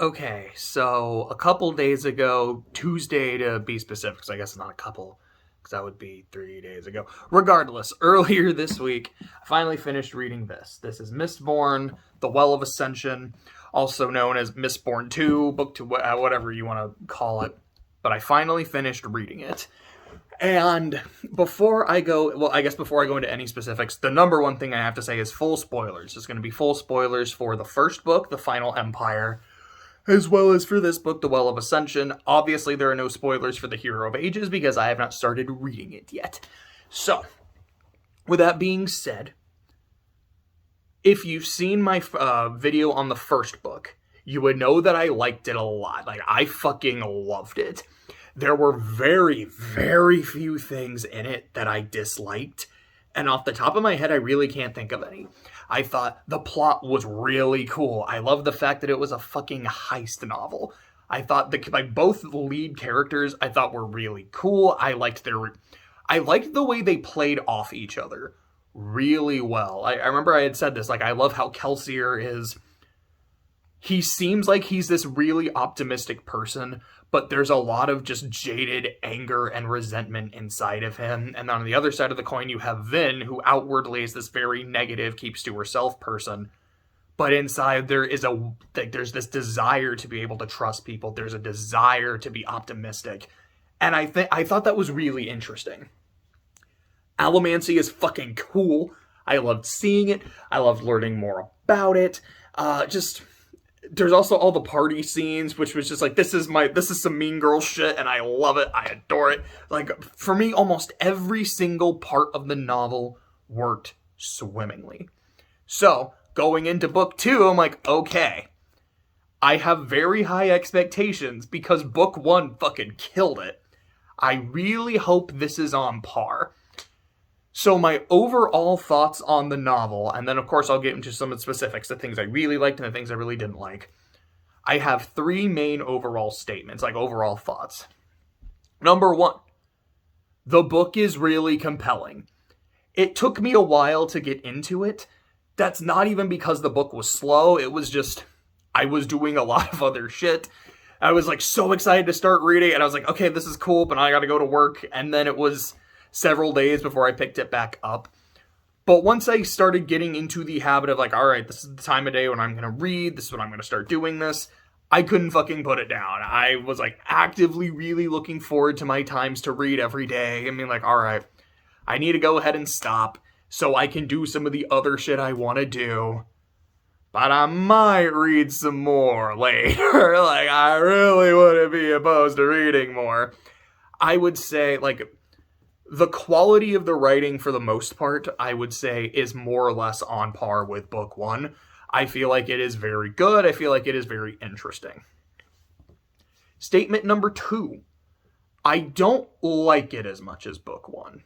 Okay, so a couple days ago, Tuesday to be specific, because I guess it's not a couple, because that would be 3 days ago. Regardless, earlier this week, I finally finished reading this. This is Mistborn, The Well of Ascension, also known as Mistborn 2, Book 2, whatever you want to call it. But I finally finished reading it. And before I go, well, I guess before I go into any specifics, the number one thing I have to say is full spoilers. There's going to be full spoilers for the first book, The Final Empire, as well as for this book, The Well of Ascension. Obviously, there are no spoilers for The Hero of Ages because I have not started reading it yet. So, with that being said, if you've seen my video on the first book, you would know that I liked it a lot. Like, I fucking loved it. There were very, very few things in it that I disliked. And off the top of my head, I really can't think of any. I thought the plot was really cool. I love the fact that it was a fucking heist novel. I thought both the lead characters I thought were really cool. I liked the way they played off each other really well. I remember I had said this, like, I love how Kelsier is. He seems like he's this really optimistic person, but there's a lot of just jaded anger and resentment inside of him. And on the other side of the coin, you have Vin, who outwardly is this very negative, keeps to herself person. But inside there's this desire to be able to trust people. There's a desire to be optimistic. And I thought that was really interesting. Allomancy is fucking cool. I loved seeing it. I loved learning more about it. There's also all the party scenes, which was just like, this is some Mean Girl shit, and I love it. I adore it. Like, for me, almost every single part of the novel worked swimmingly. So, going into book 2, I'm like, okay, I have very high expectations because book 1 fucking killed it. I really hope this is on par. So my overall thoughts on the novel, and then of course I'll get into some of the specifics, the things I really liked and the things I really didn't like. I have 3 main overall statements, like overall thoughts. Number 1, the book is really compelling. It took me a while to get into it. That's not even because the book was slow, it was just, I was doing a lot of other shit. I was like so excited to start reading, and I was like, okay, this is cool, but I gotta go to work, and then it was several days before I picked it back up. But once I started getting into the habit of like, all right, this is the time of day when I'm going to read, this is when I'm going to start doing this, I couldn't fucking put it down. I was like actively really looking forward to my times to read every day. I mean, like, all right, I need to go ahead and stop so I can do some of the other shit I want to do. But I might read some more later. Like, I really wouldn't be opposed to reading more. I would say, like, the quality of the writing, for the most part, I would say, is more or less on par with book 1. I feel like it is very good. I feel like it is very interesting. Statement number 2. I don't like it as much as book 1.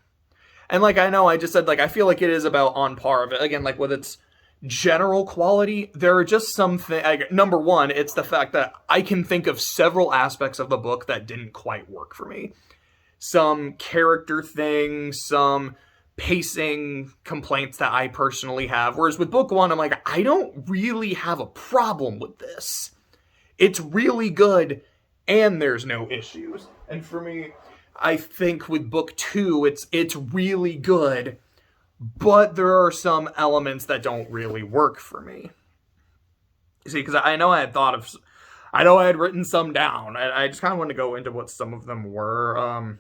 And like, I know I just said, like, I feel like it is about on par. But again, like, with its general quality, there are just some things. Number 1, it's the fact that I can think of several aspects of the book that didn't quite work for me. Some character things, some pacing complaints that I personally have. Whereas with book 1, I'm like, I don't really have a problem with this. It's really good, and there's no issues. And for me, I think with book 2, it's really good, but there are some elements that don't really work for me. See, because I know I had written some down. I just kind of want to go into what some of them were.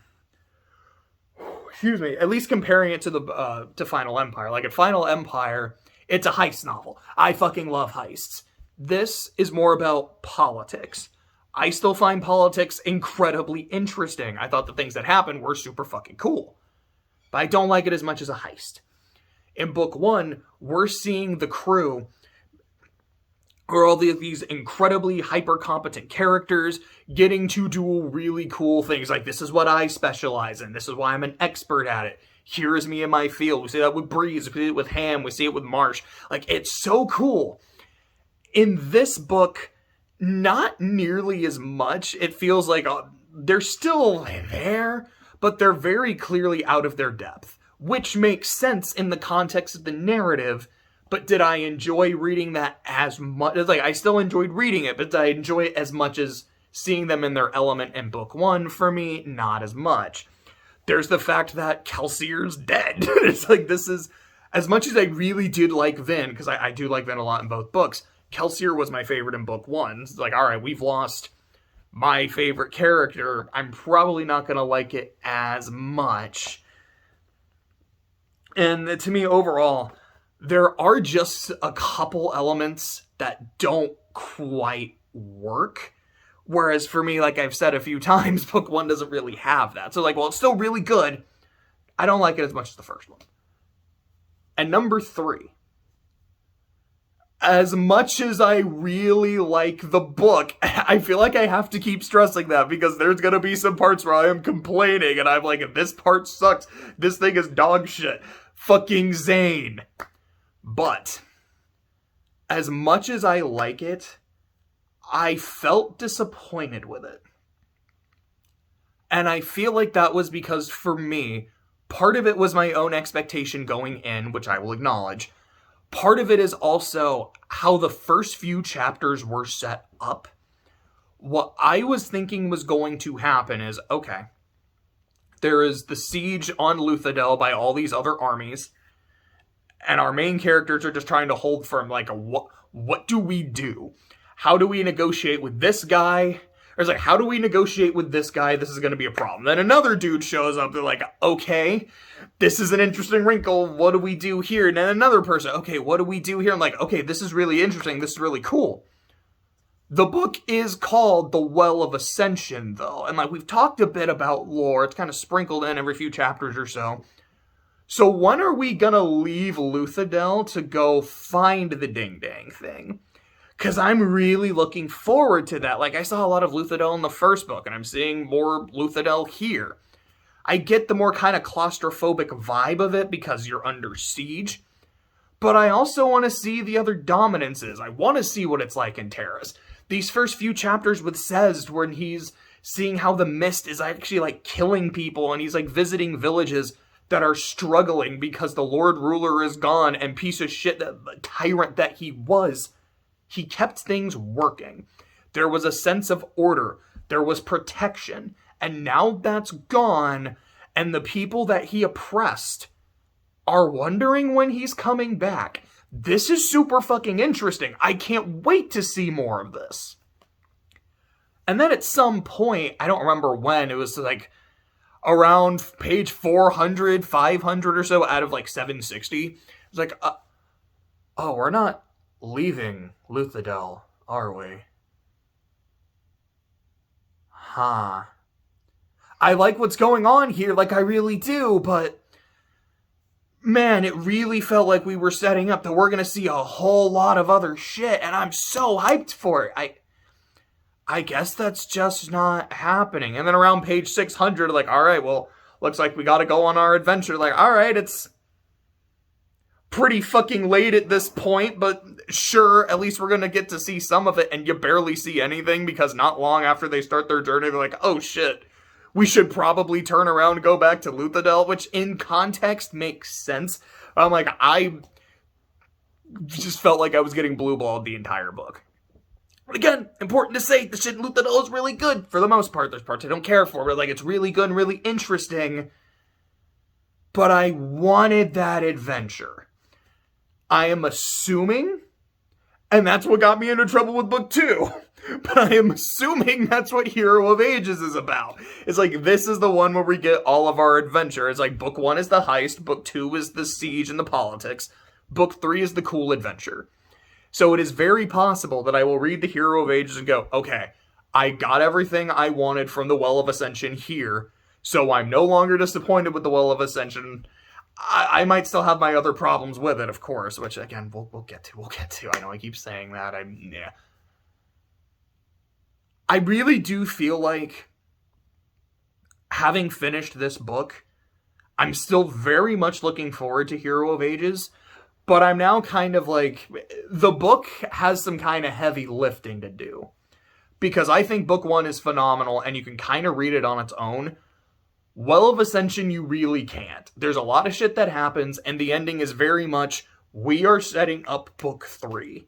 Excuse me. At least comparing it to Final Empire. Like, at Final Empire, it's a heist novel. I fucking love heists. This is more about politics. I still find politics incredibly interesting. I thought the things that happened were super fucking cool. But I don't like it as much as a heist. In book 1, we're seeing the crew, or all these incredibly hyper-competent characters getting to do really cool things. Like, this is what I specialize in. This is why I'm an expert at it. Here's me in my field. We see that with Breeze. We see it with Ham. We see it with Marsh. Like, it's so cool. In this book, not nearly as much. It feels like they're still there, but they're very clearly out of their depth, which makes sense in the context of the narrative. But did I enjoy reading that as much? It's like, I still enjoyed reading it, but did I enjoy it as much as seeing them in their element in book one? For me, not as much. There's the fact that Kelsier's dead. It's like, this is, as much as I really did like Vin, because I do like Vin a lot in both books, Kelsier was my favorite in book one. It's like, all right, we've lost my favorite character. I'm probably not going to like it as much. And to me, overall, there are just a couple elements that don't quite work. Whereas for me, like I've said a few times, book one doesn't really have that. So like, well, it's still really good. I don't like it as much as the first one. And number 3. As much as I really like the book, I feel like I have to keep stressing that because there's going to be some parts where I am complaining and I'm like, this part sucks. This thing is dog shit. Fucking Zane. But as much as I like it, I felt disappointed with it. And I feel like that was because, for me, part of it was my own expectation going in, which I will acknowledge. Part of it is also how the first few chapters were set up. What I was thinking was going to happen is, okay, there is the siege on Luthadel by all these other armies, and our main characters are just trying to hold firm, like, what do we do? How do we negotiate with this guy? Or it's like, how do we negotiate with this guy? This is going to be a problem. Then another dude shows up. They're like, okay, this is an interesting wrinkle. What do we do here? And then another person, okay, what do we do here? I'm like, okay, this is really interesting. This is really cool. The book is called The Well of Ascension, though. And like, we've talked a bit about lore. It's kind of sprinkled in every few chapters or so. So when are we going to leave Luthadel to go find the ding-dang thing? Because I'm really looking forward to that. Like, I saw a lot of Luthadel in the first book, and I'm seeing more Luthadel here. I get the more kind of claustrophobic vibe of it because you're under siege. But I also want to see the other dominances. I want to see what it's like in Terrace. These first few chapters with Sezd, when he's seeing how the mist is actually, like, killing people, and he's, like, visiting villages that are struggling because the Lord Ruler is gone, and piece of shit, the tyrant that he was, he kept things working. There was a sense of order. There was protection. And now that's gone, and the people that he oppressed are wondering when he's coming back. This is super fucking interesting. I can't wait to see more of this. And then at some point, I don't remember when, it was like around page 400, 500 or so out of like 760. It's like, oh, we're not leaving Luthadel, are we? Huh. I like what's going on here, like I really do, but man, it really felt like we were setting up that we're gonna see a whole lot of other shit, and I'm so hyped for it. I guess that's just not happening. And then around page 600, like, alright, well, looks like we gotta go on our adventure. Like, alright, it's pretty fucking late at this point, but sure, at least we're gonna get to see some of it, and you barely see anything, because not long after they start their journey, they're like, oh shit, we should probably turn around and go back to Luthadel, which in context makes sense. I'm like, I just felt like I was getting blue-balled the entire book. But again, important to say, the shit in Luthadel is really good, for the most part. There's parts I don't care for, but like, it's really good and really interesting. But I wanted that adventure. I am assuming, and that's what got me into trouble with book 2, but I am assuming that's what Hero of Ages is about. It's like, this is the one where we get all of our adventure. It's like, book 1 is the heist, book 2 is the siege and the politics, book 3 is the cool adventure. So it is very possible that I will read the Hero of Ages and go, okay, I got everything I wanted from the Well of Ascension here, so I'm no longer disappointed with the Well of Ascension. I might still have my other problems with it, of course, which, again, we'll get to. I know I keep saying that. I really do feel like, having finished this book, I'm still very much looking forward to Hero of Ages, but I'm now kind of like, the book has some kind of heavy lifting to do. Because I think book 1 is phenomenal, and you can kind of read it on its own. Well of Ascension, you really can't. There's a lot of shit that happens, and the ending is very much, we are setting up book 3.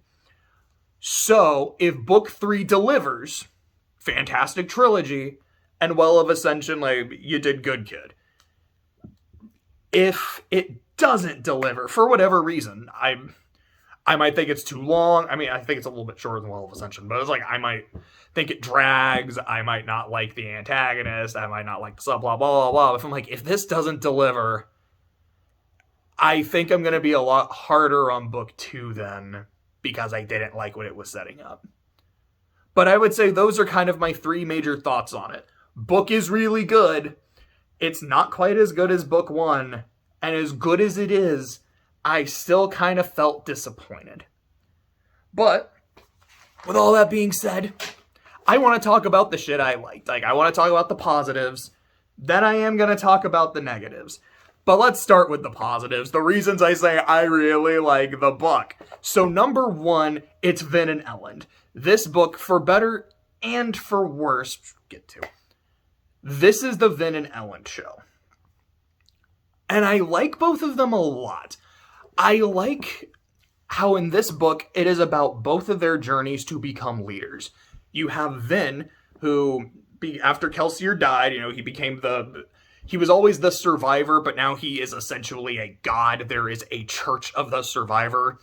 So, if book 3 delivers, fantastic trilogy, and Well of Ascension, like, you did good, kid. If it doesn't deliver, for whatever reason, I might think it's too long. I mean, I think it's a little bit shorter than Well of Ascension, but it's like, I might think it drags. I might not like the antagonist. I might not like the sub, blah, blah, blah, blah. If I'm like, if this doesn't deliver, I think I'm going to be a lot harder on book 2 then, because I didn't like what it was setting up. But I would say those are kind of my 3 major thoughts on it. Book is really good. It's not quite as good as book 1. And as good as it is, I still kind of felt disappointed. But, with all that being said, I want to talk about the shit I liked. Like, I want to talk about the positives. Then I am going to talk about the negatives. But let's start with the positives. The reasons I say I really like the book. So number 1, it's Vin and Elend. This book, for better and for worse, this is the Vin and Elend show. And I like both of them a lot. I like how in this book, it is about both of their journeys to become leaders. You have Vin, who, after Kelsier died, he became he was always the survivor, but now he is essentially a god. There is a church of the survivor.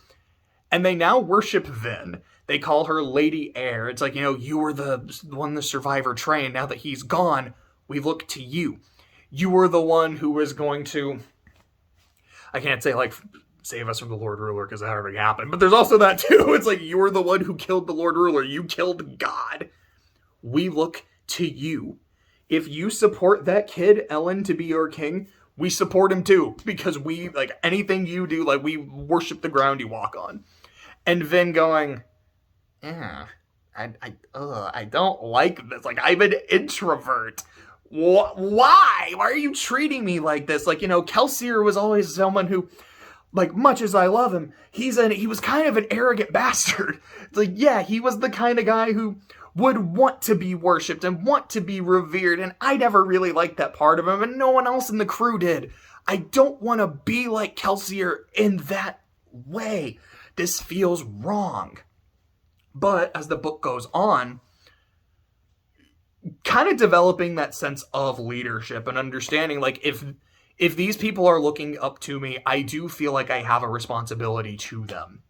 And they now worship Vin. They call her Lady Air. It's like, you were the one the survivor trained. Now that he's gone, we look to you. You were the one who was going to, I can't say like, save us from the Lord Ruler, because that already happened. But there's also that too. It's like, you were the one who killed the Lord Ruler. You killed God. We look to you. If you support that kid, Elend, to be your king, we support him too. Because we, like, anything you do, like, we worship the ground you walk on. And Vin going, I don't like this. Like, I'm an introvert. Why? Why are you treating me like this? Like, Kelsier was always someone who, like, much as I love him, he was kind of an arrogant bastard. It's like, yeah, he was the kind of guy who would want to be worshipped and want to be revered, and I never really liked that part of him, and no one else in the crew did. I don't want to be like Kelsier in that way. This feels wrong. But as the book goes on, kind of developing that sense of leadership and understanding, like, if these people are looking up to me, I do feel like I have a responsibility to them.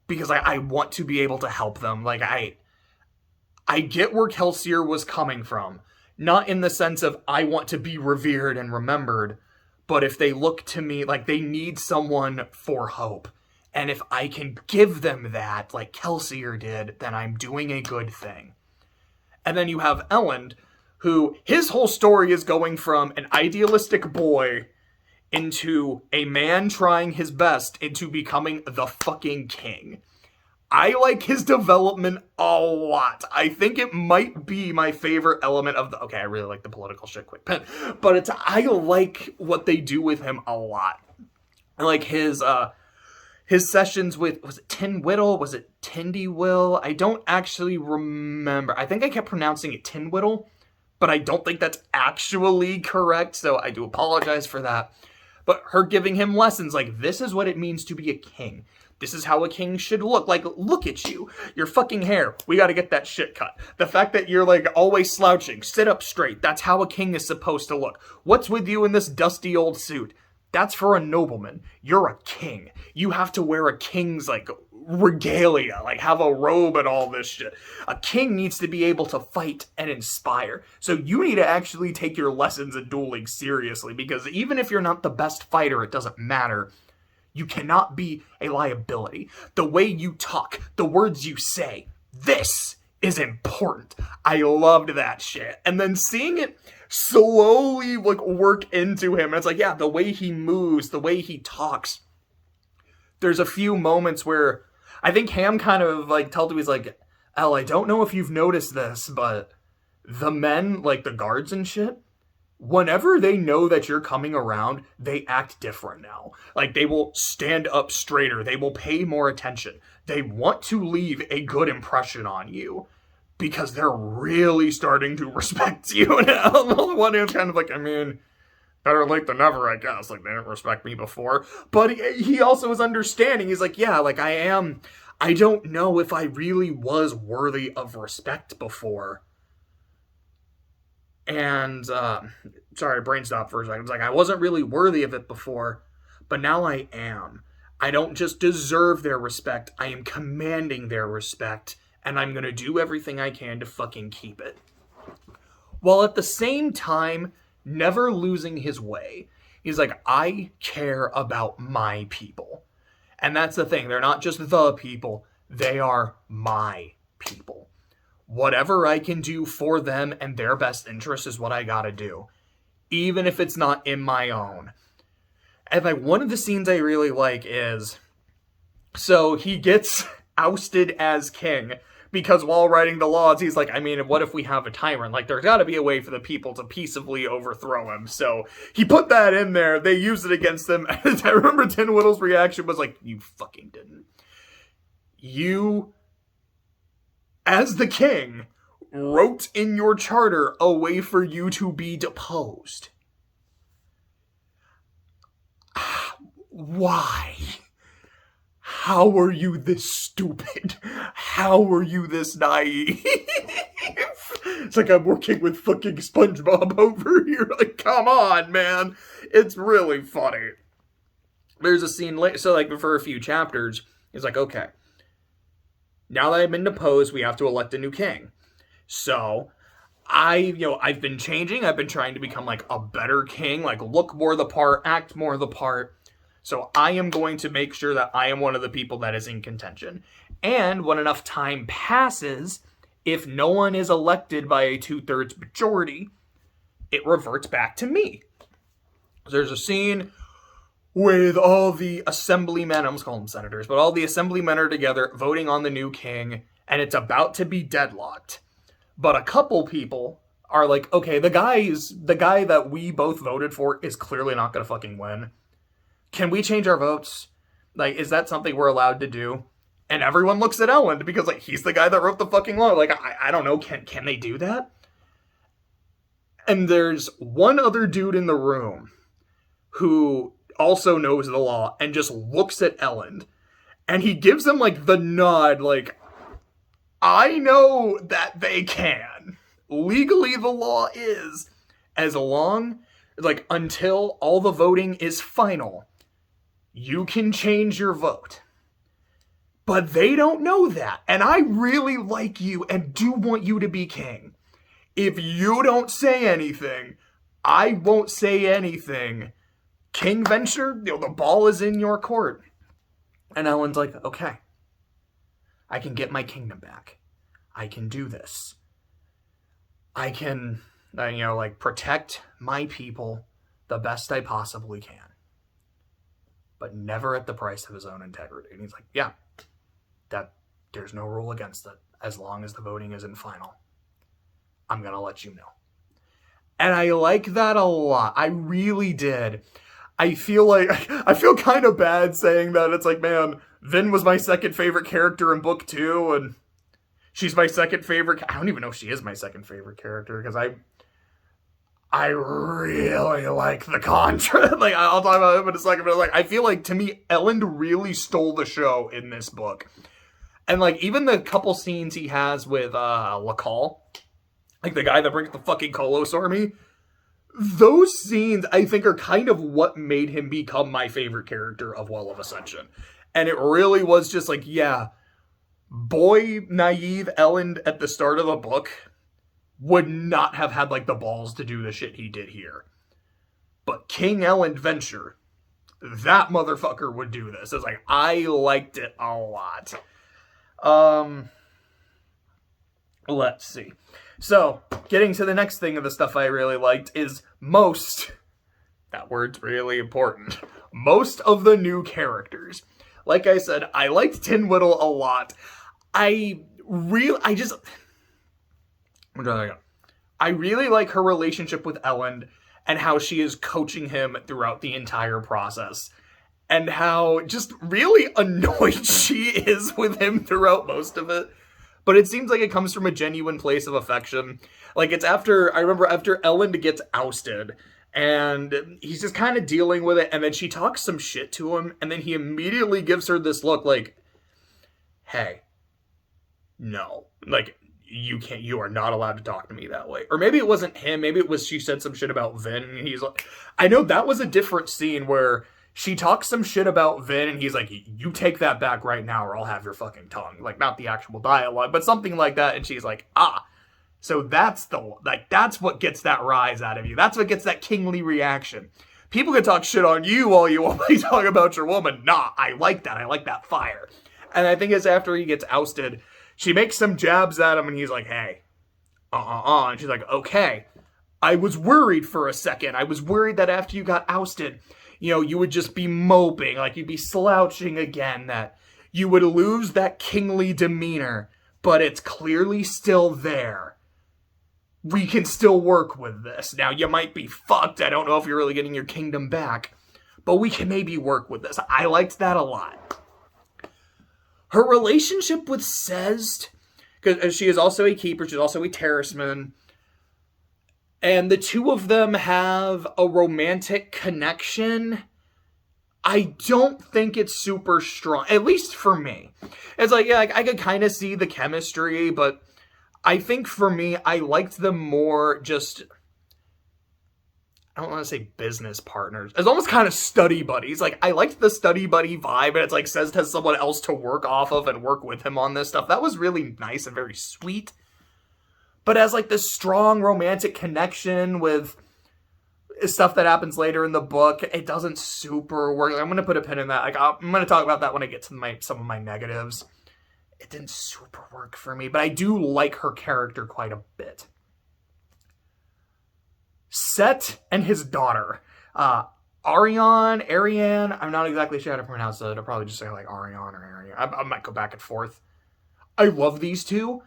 Because I want to be able to help them. Like, I get where Kelsier was coming from. Not in the sense of, I want to be revered and remembered. But if they look to me, like, they need someone for hope. And if I can give them that, like Kelsier did, then I'm doing a good thing. And then you have Elend, who, his whole story is going from an idealistic boy into a man trying his best into becoming the fucking king. I like his development a lot. I think it might be my favorite element of the... Okay, I really like the political shit, quick pen. But I like what they do with him a lot. I like his sessions with... Was it Tin Whittle? Was it Tindy Will? I don't actually remember. I think I kept pronouncing it Tin Whittle, but I don't think that's actually correct, so I do apologize for that. But her giving him lessons like, this is what it means to be a king. This is how a king should look. Like, look at you. Your fucking hair. We gotta get that shit cut. The fact that you're, like, always slouching. Sit up straight. That's how a king is supposed to look. What's with you in this dusty old suit? That's for a nobleman. You're a king. You have to wear a king's, like, regalia. Like, have a robe and all this shit. A king needs to be able to fight and inspire. So you need to actually take your lessons in dueling seriously. Because even if you're not the best fighter, it doesn't matter. You cannot be a liability. The way you talk, the words you say, this is important. I loved that shit. And then seeing it slowly, like, work into him. And it's like, yeah, the way he moves, the way he talks. There's a few moments where I think Ham kind of, like, told him, he's like, Elle, I don't know if you've noticed this, but the men, like, the guards and shit, whenever they know that you're coming around, they act different now. Like, they will stand up straighter. They will pay more attention. They want to leave a good impression on you because they're really starting to respect you now. On the one hand, kind of like, I mean, better late than never, I guess. Like, they didn't respect me before. But he also is understanding. He's like, yeah, like, I don't know if I really was worthy of respect before. And, sorry, brain stopped for a second. It's like, I wasn't really worthy of it before, but now I am. I don't just deserve their respect, I am commanding their respect, and I'm gonna do everything I can to fucking keep it. While at the same time, never losing his way. He's like, I care about my people. And that's the thing, they're not just the people, they are my people. Whatever I can do for them and their best interest is what I gotta do. Even if it's not in my own. And like, one of the scenes I really like is, so he gets ousted as king because while writing the laws, he's like, I mean, what if we have a tyrant? Like, there's gotta be a way for the people to peaceably overthrow him. So he put that in there. They used it against them. And I remember Tin Whittle's reaction was like, you fucking didn't. You, as the king, wrote in your charter a way for you to be deposed. Why? How are you this stupid? How are you this naive? It's like I'm working with fucking SpongeBob over here. Like, come on, man. It's really funny. There's a scene later, so like for a few chapters, he's like, okay, now that I've been deposed, we have to elect a new king. So I've been changing. I've been trying to become like a better king, like look more the part, act more the part. So I am going to make sure that I am one of the people that is in contention. And when enough time passes, if no one is elected by a 2/3 majority, it reverts back to me. There's a scene with all the assemblymen, I almost call them senators, but all the assemblymen are together voting on the new king, and it's about to be deadlocked. But a couple people are like, okay, the guy that we both voted for is clearly not going to fucking win. Can we change our votes? Like, is that something we're allowed to do? And everyone looks at Elend because, like, he's the guy that wrote the fucking law. Like, I don't know, can they do that? And there's one other dude in the room who also knows the law and just looks at Elend. And he gives him, like, the nod, like, I know that they can. Legally, the law is, as long, like, until all the voting is final, you can change your vote. But they don't know that. And I really like you and do want you to be king. If you don't say anything, I won't say anything. King Venture, the ball is in your court. And Elend's like, okay, I can get my kingdom back. I can do this. I can, protect my people the best I possibly can. But never at the price of his own integrity. And he's like, yeah, there's no rule against it. As long as the voting isn't final, I'm going to let you know. And I like that a lot. I really did. I feel kind of bad saying that. It's like, man, Vin was my second favorite character in book 2, and she's my second favorite. I don't even know if she is my second favorite character, because I really like the Contra. Like, I'll talk about him in a second, but like, I feel like, to me, Elend really stole the show in this book. And like, even the couple scenes he has with Lacal, like the guy that brings the fucking Kolos army, those scenes, I think, are kind of what made him become my favorite character of Well of Ascension. And it really was just like, yeah, boy naive Elend at the start of the book would not have had, like, the balls to do the shit he did here. But King Elend Venture, that motherfucker would do this. It's like, I liked it a lot. Let's see. So, getting to the next thing of the stuff I really liked is most, that word's really important, most of the new characters. Like I said, I liked Tin Whittle a lot. I really like her relationship with Elend and how she is coaching him throughout the entire process. And how just really annoyed she is with him throughout most of it. But it seems like it comes from a genuine place of affection. Like, it's after Elend gets ousted, And he's just kind of dealing with it, and then she talks some shit to him, and then he immediately gives her this look like, hey, no, like, you are not allowed to talk to me that way. Or maybe it wasn't him, maybe it was she said some shit about Vin, and he's like, I know that was a different scene where she talks some shit about Vin, and he's like, you take that back right now, or I'll have your fucking tongue. Like, not the actual dialogue, but something like that, and she's like, so that's that's what gets that rise out of you. That's what gets that kingly reaction. People can talk shit on you all you want to talk about your woman. Nah, I like that. I like that fire. And I think it's after he gets ousted, she makes some jabs at him, and he's like, hey, and she's like, okay. I was worried for a second. I was worried that after you got ousted, you would just be moping, like you'd be slouching again, that you would lose that kingly demeanor, but it's clearly still there. We can still work with this. Now, you might be fucked. I don't know if you're really getting your kingdom back, but we can maybe work with this. I liked that a lot. Her relationship with Sezd, because she is also a keeper, she's also a terraceman, and the two of them have a romantic connection. I don't think it's super strong, at least for me. It's like, yeah, I could kind of see the chemistry, but I think for me, I liked them more just, I don't want to say business partners. It's almost kind of study buddies. Like, I liked the study buddy vibe, and it's like Sezd has someone else to work off of and work with him on this stuff. That was really nice and very sweet. But as like this strong romantic connection with stuff that happens later in the book, it doesn't super work. I'm going to put a pin in that. Like, I'm going to talk about that when I get to some of my negatives. It didn't super work for me, but I do like her character quite a bit. Set and his daughter. Ariane, I'm not exactly sure how to pronounce it. I'll probably just say like Ariane or Ariane. I might go back and forth. I love these two.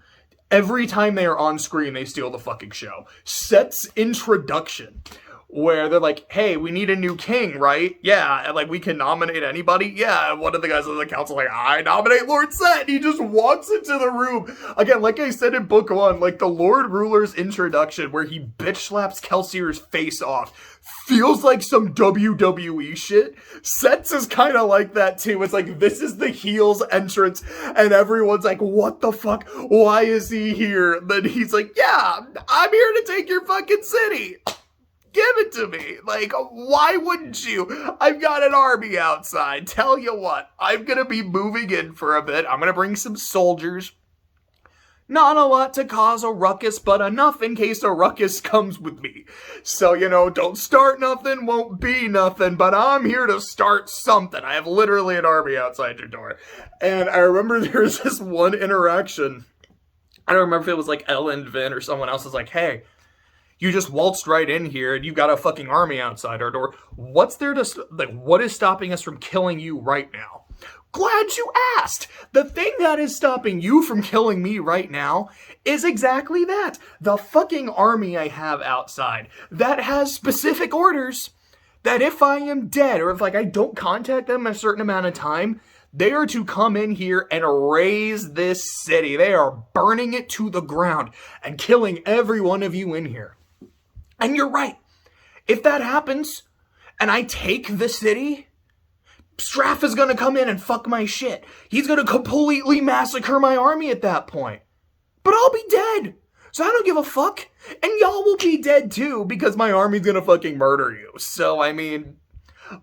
Every time they are on screen, they steal the fucking show. Set's introduction, where they're like, hey, we need a new king, right? Yeah, and like, we can nominate anybody? Yeah, and one of the guys on the council like, I nominate Lord Set, and he just walks into the room. Again, like I said in book 1, like, the Lord Ruler's introduction, where he bitch slaps Kelsier's face off, feels like some WWE shit. Set's is kind of like that, too. It's like, this is the heel's entrance, and everyone's like, what the fuck? Why is he here? Then he's like, yeah, I'm here to take your fucking city. Give it to me. Like, why wouldn't you? I've got an army outside. Tell you what, I'm going to be moving in for a bit. I'm going to bring some soldiers. Not a lot to cause a ruckus, but enough in case a ruckus comes with me. So, don't start nothing, won't be nothing, but I'm here to start something. I have literally an army outside your door. And I remember there was this one interaction. I don't remember if it was like Ellen, Vin, or someone else was like, hey, you just waltzed right in here and you got a fucking army outside our door. What's there to, like, what is stopping us from killing you right now? Glad you asked. The thing that is stopping you from killing me right now is exactly that. The fucking army I have outside that has specific orders that if I am dead or if like I don't contact them in a certain amount of time, they are to come in here and raze this city. They are burning it to the ground and killing every one of you in here. And you're right. If that happens, and I take the city, Straff is gonna come in and fuck my shit. He's gonna completely massacre my army at that point. But I'll be dead. So I don't give a fuck. And y'all will be dead too, because my army's gonna fucking murder you. So, I mean,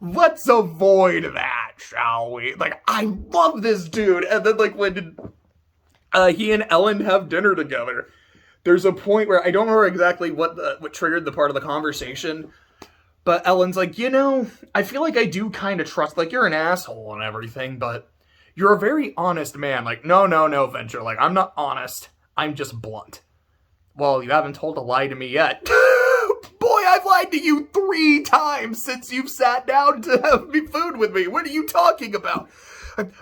let's avoid that, shall we? Like, I love this dude. And then, like, when he and Ellen have dinner together, there's a point where I don't remember exactly what triggered the part of the conversation, but Ellen's like, I feel like I do kind of trust, like, you're an asshole and everything, but you're a very honest man. Like, no, Venture. Like, I'm not honest. I'm just blunt. Well, you haven't told a lie to me yet. Boy, I've lied to you 3 times since you've sat down to have food with me. What are you talking about?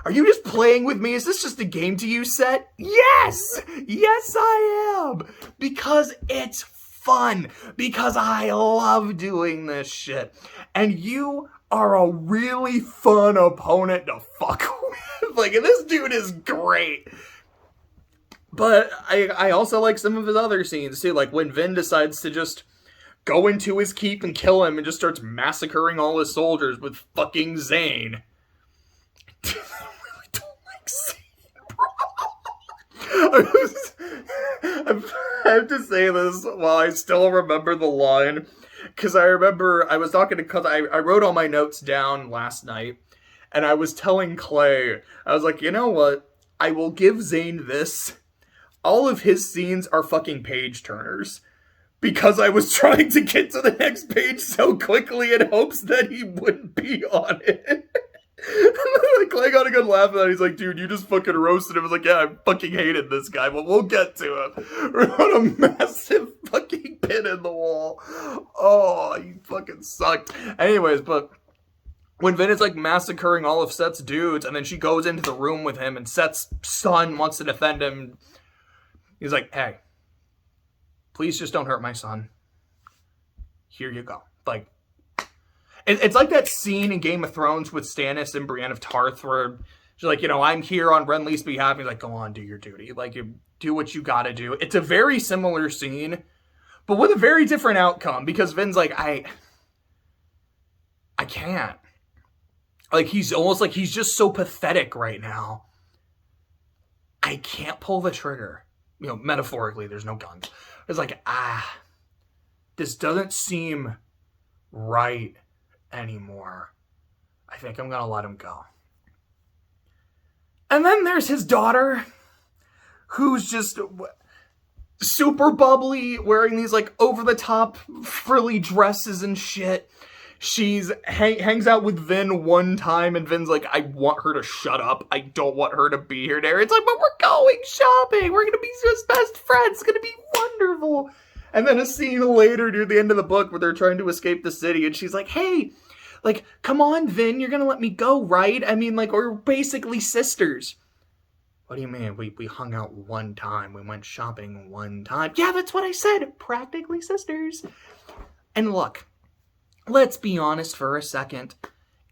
Are you just playing with me? Is this just a game to you, Set? Yes! Yes, I am! Because it's fun. Because I love doing this shit. And you are a really fun opponent to fuck with. Like, this dude is great. But I also like some of his other scenes, too. Like, when Vin decides to just go into his keep and kill him and just starts massacring all his soldiers with fucking Zane. I really don't like Zane, bro. I have to say this while I still remember the line, because I remember I was talking to, because I wrote all my notes down last night, and I was telling Clay, I was like, you know what? I will give Zane this. All of his scenes are fucking page turners. Because I was trying to get to the next page so quickly in hopes that he wouldn't be on it. And Clay got a good laugh at that. He's like, dude, you just fucking roasted him. I was like, yeah, I fucking hated this guy, but we'll get to him. We're on a massive fucking pin in the wall. Oh, you fucking sucked. Anyways, but when Vin is like massacring all of Set's dudes, and then she goes into the room with him, and Set's son wants to defend him, he's like, hey, please just don't hurt my son. Here you go. Like, it's like that scene in Game of Thrones with Stannis and Brienne of Tarth where she's like, you know, I'm here on Renly's behalf. He's like, go on, do your duty. Like, you do what you gotta do. It's a very similar scene, but with a very different outcome, because Vin's like, I can't. Like, he's almost like he's just so pathetic right now. I can't pull the trigger. You know, metaphorically, there's no guns. It's like, this doesn't seem right anymore. I think I'm gonna let him go. And then there's his daughter, who's just super bubbly, wearing these like over-the-top frilly dresses and shit. She's hangs out with Vin one time, and Vin's like, I want her to shut up. I don't want her to be here. It's like, but we're going shopping. We're gonna be just best friends. It's gonna be wonderful. And then a scene later near the end of the book where they're trying to escape the city, and she's like, hey, like, come on, Vin, you're gonna let me go, right? I mean, like, we're basically sisters. What do you mean? We hung out one time. We went shopping one time. Yeah, that's what I said. Practically sisters. And look, let's be honest for a second.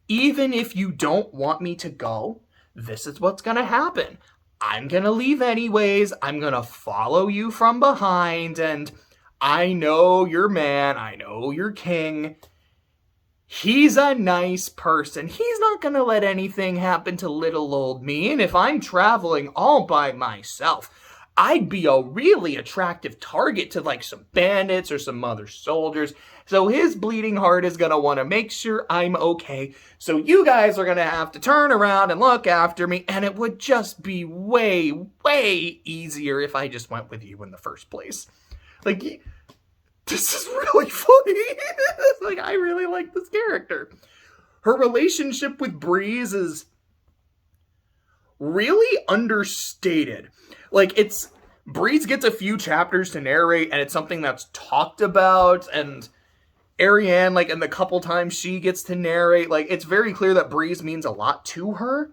Even if you don't want me to go, this is what's gonna happen. I'm gonna leave anyways. I'm gonna follow you from behind, and I know your man. I know your king. He's a nice person. He's not gonna let anything happen to little old me, and if I'm traveling all by myself, I'd be a really attractive target to like some bandits or some other soldiers. So his bleeding heart is gonna want to make sure I'm okay. So you guys are gonna have to turn around and look after me, and it would just be way, way easier if I just went with you in the first place. Like, this is really funny. Like, I really like this character. Her relationship with Breeze is really understated. Like, Breeze gets a few chapters to narrate, and it's something that's talked about, and Ariane, like, and the couple times she gets to narrate, like, it's very clear that Breeze means a lot to her,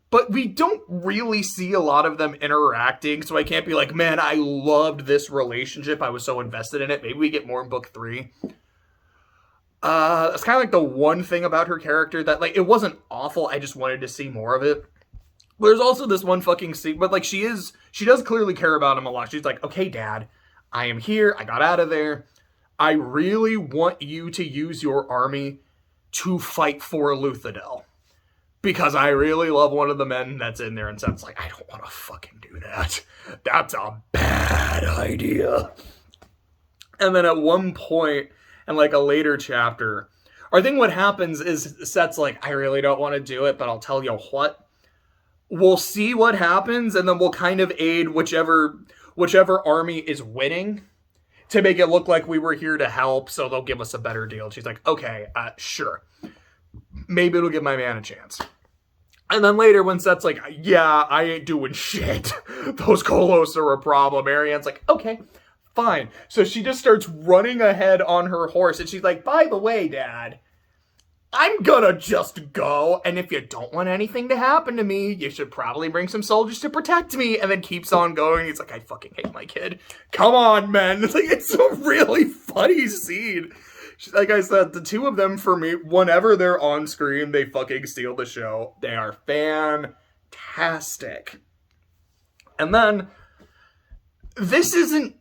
but we don't really see a lot of them interacting, so I can't be like, man, I loved this relationship, I was so invested in it. Maybe we get more in book 3. That's kind of like the one thing about her character that, like, it wasn't awful, I just wanted to see more of it. But there's also this one fucking scene, but, like, she does clearly care about him a lot. She's like, okay, Dad, I am here, I got out of there. I really want you to use your army to fight for Luthadel. Because I really love one of the men that's in there, and Seth's like, I don't want to fucking do that. That's a bad idea. And then at one point, in like a later chapter, I think what happens is Seth's like, I really don't want to do it, but I'll tell you what. We'll see what happens, and then we'll kind of aid whichever army is winning to make it look like we were here to help, so they'll give us a better deal. She's like, okay, sure. Maybe it'll give my man a chance. And then later when Seth's like, yeah, I ain't doing shit. Those Kolos are a problem. Ariane's like, okay, fine. So she just starts running ahead on her horse. And she's like, by the way, Dad, I'm gonna just go. And if you don't want anything to happen to me, you should probably bring some soldiers to protect me. And then keeps on going. He's like, I fucking hate my kid. Come on, man. It's like, it's a really funny scene. Like I said, the two of them, for me, whenever they're on screen, they fucking steal the show. They are fantastic. And then, this isn't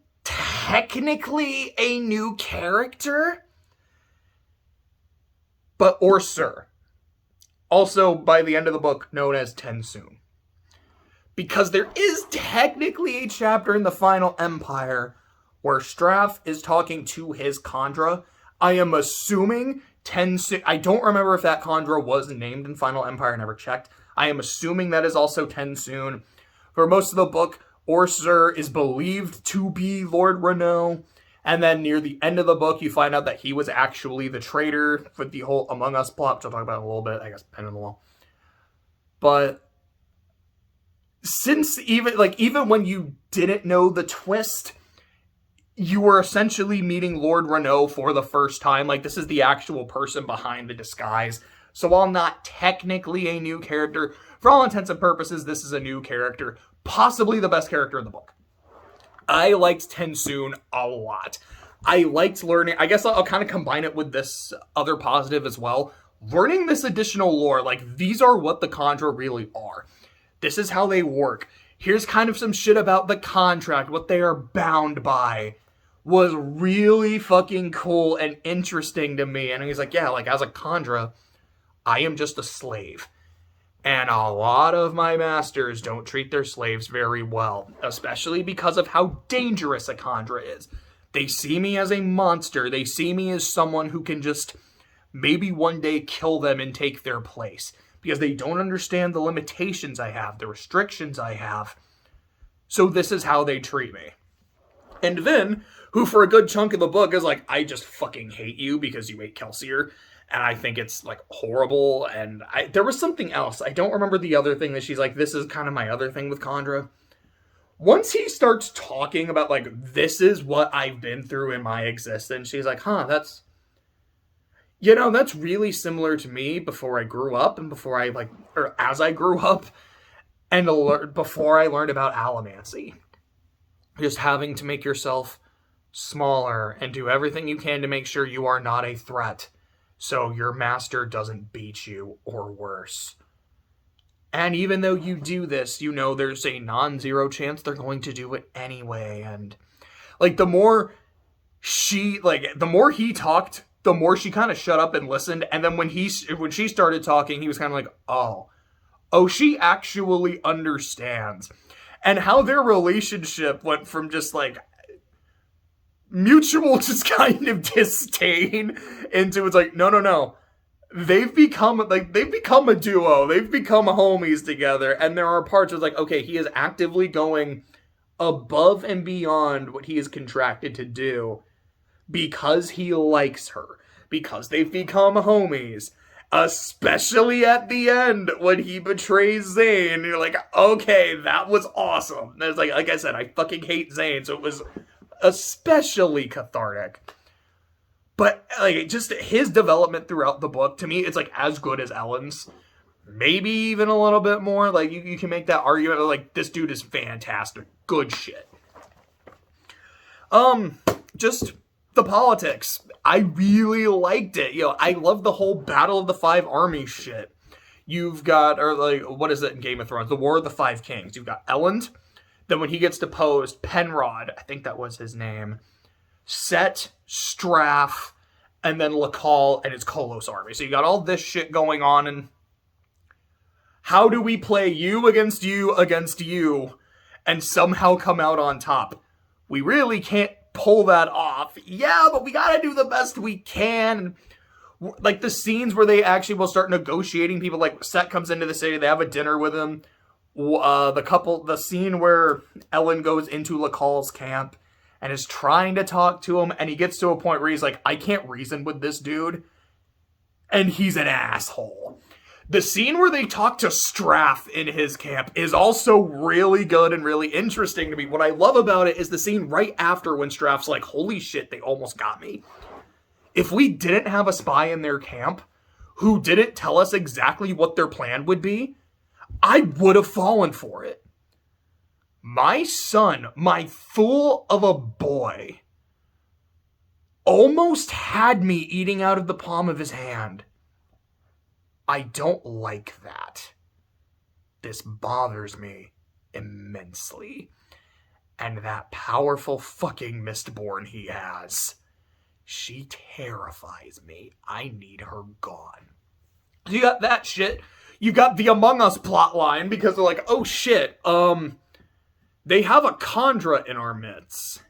technically a new character, but or Sir. Also, by the end of the book, known as Tensoon. Because there is technically a chapter in the Final Empire where Straff is talking to his Khandra. I am assuming Tensoon... I don't remember if that Khandra was named in Final Empire. I never checked. I am assuming that is also Tensoon. For most of the book, Orsur is believed to be Lord Renault. And then near the end of the book, you find out that he was actually the traitor for the whole Among Us plot, which I'll talk about in a little bit. I guess, pen on the wall. But since even when you didn't know the twist, you were essentially meeting Lord Renault for the first time. Like, this is the actual person behind the disguise. So while not technically a new character, for all intents and purposes, this is a new character. Possibly the best character in the book. I liked Tensoon a lot. I liked learning... I guess I'll kind of combine it with this other positive as well. Learning this additional lore, like, these are what the Khandra really are. This is how they work. Here's kind of some shit about the contract, what they are bound by, was really fucking cool and interesting to me. And he's like, yeah, like, as a Khandra, I am just a slave. And a lot of my masters don't treat their slaves very well, especially because of how dangerous a Khandra is. They see me as a monster. They see me as someone who can just maybe one day kill them and take their place, because they don't understand the limitations I have, the restrictions I have. So this is how they treat me. And Vin, who for a good chunk of the book is like, I just fucking hate you because you ate Kelsier. And I think it's, like, horrible. And there was something else. I don't remember the other thing that she's like, this is kind of my other thing with Khandra. Once he starts talking about, like, this is what I've been through in my existence, she's like, huh, that's... You know, that's really similar to me before I grew up and before I, like... Or as I grew up and before I learned about allomancy. Just having to make yourself smaller and do everything you can to make sure you are not a threat, so your master doesn't beat you, or worse. And even though you do this, you know there's a non-zero chance they're going to do it anyway. And, like, the more he talked, the more she kind of shut up and listened. And then when she started talking, he was kind of like, oh, she actually understands. And how their relationship went from just, like, mutual just kind of disdain into it's like, no. They've become a duo. They've become homies together. And there are parts where it's like, okay, he is actively going above and beyond what he is contracted to do because he likes her. Because they've become homies. Especially at the end when he betrays Zane. You're like, okay, that was awesome. There's like I said, I fucking hate Zane, so it was especially cathartic. But, like, just his development throughout the book, to me, it's, like, as good as Ellen's. Maybe even a little bit more. Like, you can make that argument, like, this dude is fantastic. Good shit. Just the politics. I really liked it. You know, I love the whole Battle of the Five Armies shit. You've got, or, like, what is it in Game of Thrones? The War of the Five Kings. You've got Elend. Then when he gets deposed, Penrod, I think that was his name, Set, Straff, and then Lakal and his Kolos army. So you got all this shit going on, and how do we play you against you, and somehow come out on top? We really can't pull that off. Yeah, but we gotta do the best we can. Like, the scenes where they actually will start negotiating people, like, Set comes into the city, they have a dinner with him. The scene where Ellen goes into Lakal's camp and is trying to talk to him, and he gets to a point where he's like, I can't reason with this dude, and he's an asshole. The scene where they talk to Straff in his camp is also really good and really interesting to me. What I love about it is the scene right after when Straff's like, holy shit, they almost got me. If we didn't have a spy in their camp who didn't tell us exactly what their plan would be, I would have fallen for it. My son, my fool of a boy, almost had me eating out of the palm of his hand. I don't like that. This bothers me immensely. And that powerful fucking Mistborn he has. She terrifies me. I need her gone. You got that shit. You got the Among Us plotline because they're like, oh shit, they have a Kandra in our midst.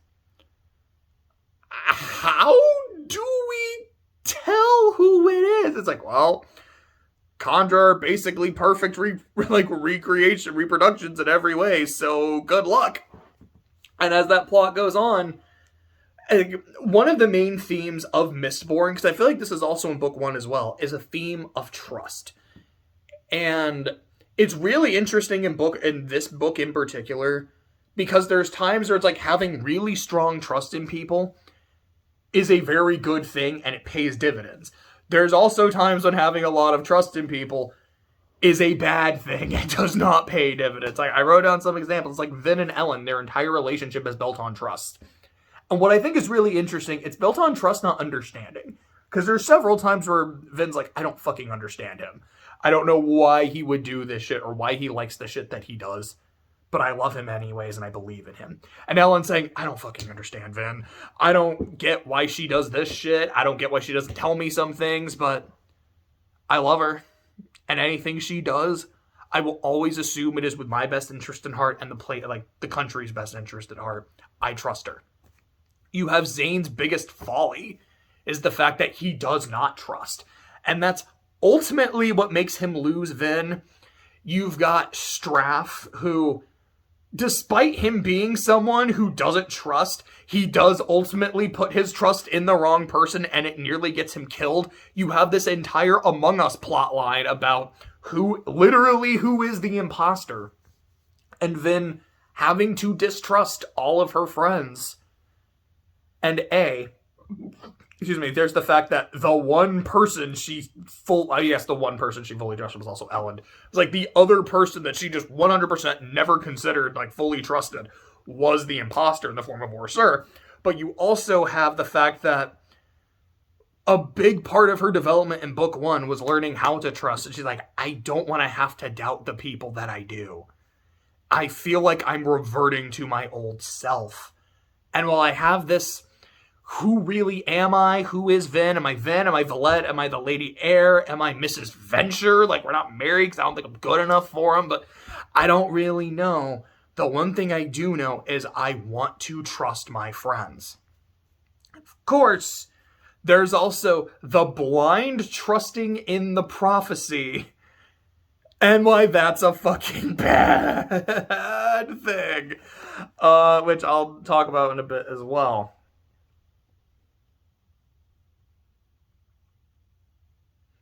How do we tell who it is? It's like, well, Kandra are basically perfect recreation, reproductions in every way, so good luck. And as that plot goes on, one of the main themes of Mistborn, because I feel like this is also in book 1 as well, is a theme of trust. And it's really interesting in this book in particular, because there's times where it's like having really strong trust in people is a very good thing and it pays dividends. There's also times when having a lot of trust in people is a bad thing. It does not pay dividends. I wrote down some examples, like Vin and Ellen, their entire relationship is built on trust. And what I think is really interesting, it's built on trust, not understanding. Because there's several times where Vin's like, I don't fucking understand him. I don't know why he would do this shit or why he likes the shit that he does. But I love him anyways and I believe in him. And Ellen's saying, I don't fucking understand Vin. I don't get why she does this shit. I don't get why she doesn't tell me some things, but I love her. And anything she does, I will always assume it is with my best interest in heart and the country's best interest at heart. I trust her. You have Zane's biggest folly is the fact that he does not trust. And that's ultimately what makes him lose Vin. You've got Straff, who, despite him being someone who doesn't trust, he does ultimately put his trust in the wrong person and it nearly gets him killed. You have this entire Among Us plotline about who is the imposter. And Vin having to distrust all of her friends. And there's the fact that the one person she fully trusted was also Ellen. It's like the other person that she just 100% never considered, fully trusted, was the imposter in the form of Orsur. But you also have the fact that a big part of her development in book 1 was learning how to trust. And she's like, I don't want to have to doubt the people that I do. I feel like I'm reverting to my old self. And while I have this, who really am I? Who is Vin? Am I Vin? Am I Valette? Am I the Lady Heir? Am I Mrs. Venture? We're not married because I don't think I'm good enough for him, but I don't really know. The one thing I do know is I want to trust my friends. Of course, there's also the blind trusting in the prophecy. And why that's a fucking bad thing. Which I'll talk about in a bit as well.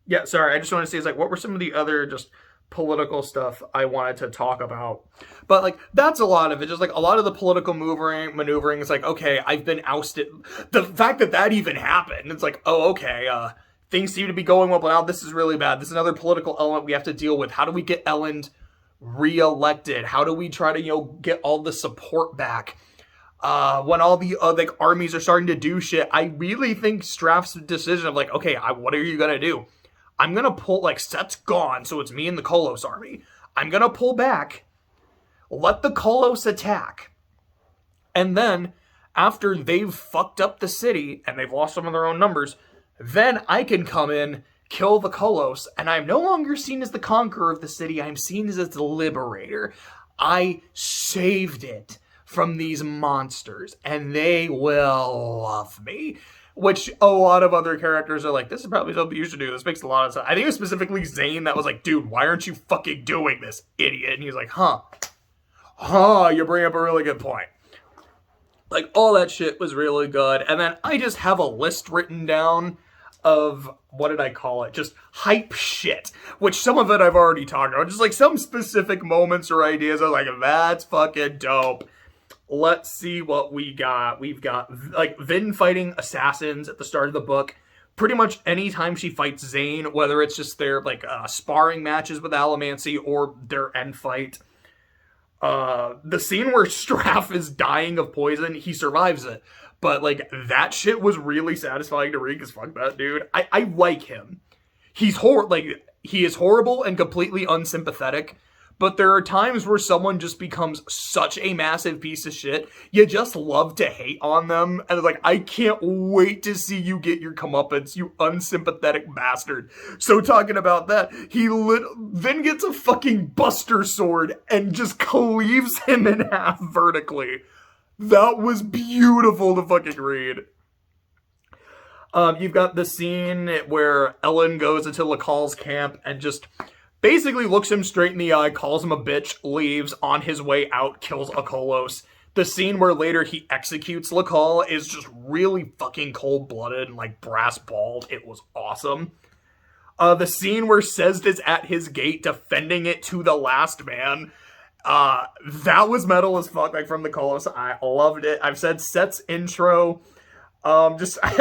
Yeah, sorry, I just want to say, what were some of the other just political stuff I wanted to talk about? But, that's a lot of it. Just, a lot of the political maneuvering is okay, I've been ousted. The fact that even happened, it's oh, okay, things seem to be going well, but now this is really bad. This is another political element we have to deal with. How do we get Ellen re-elected? How do we try to, get all the support back? When all the armies are starting to do shit, I really think Straff's decision of, okay, what are you gonna do? I'm going to pull, Set's gone, so it's me and the Kolos army. I'm going to pull back, let the Kolos attack. And then, after they've fucked up the city, and they've lost some of their own numbers, then I can come in, kill the Kolos, and I'm no longer seen as the conqueror of the city, I'm seen as its liberator. I saved it from these monsters, and they will love me. Which a lot of other characters are this is probably something you should do. This makes a lot of sense. I think it was specifically Zane that was dude, why aren't you fucking doing this, idiot? And he's you bring up a really good point. All that shit was really good. And then I just have a list written down of, what did I call it? Just hype shit. Which some of it I've already talked about. Just some specific moments or ideas. I was that's fucking dope. Let's see what we got. We've got, Vin fighting assassins at the start of the book. Pretty much any time she fights Zane, whether it's just their, sparring matches with Allomancy or their end fight. The scene where Straff is dying of poison, he survives it. But, that shit was really satisfying to read, because fuck that dude. I like him. He is horrible and completely unsympathetic. But there are times where someone just becomes such a massive piece of shit, you just love to hate on them. And it's like, I can't wait to see you get your comeuppance, you unsympathetic bastard. So talking about that, Vin gets a fucking buster sword and just cleaves him in half vertically. That was beautiful to fucking read. You've got the scene where Ellen goes into Lacal's camp and just basically looks him straight in the eye, calls him a bitch, leaves, on his way out, kills Akolos. The scene where later he executes Lacal is just really fucking cold-blooded and like brass-balled. It was awesome. The scene where Sezd is at his gate defending it to the last man, that was metal as fuck, like from the Kolos. I loved it. I've said Set's intro. I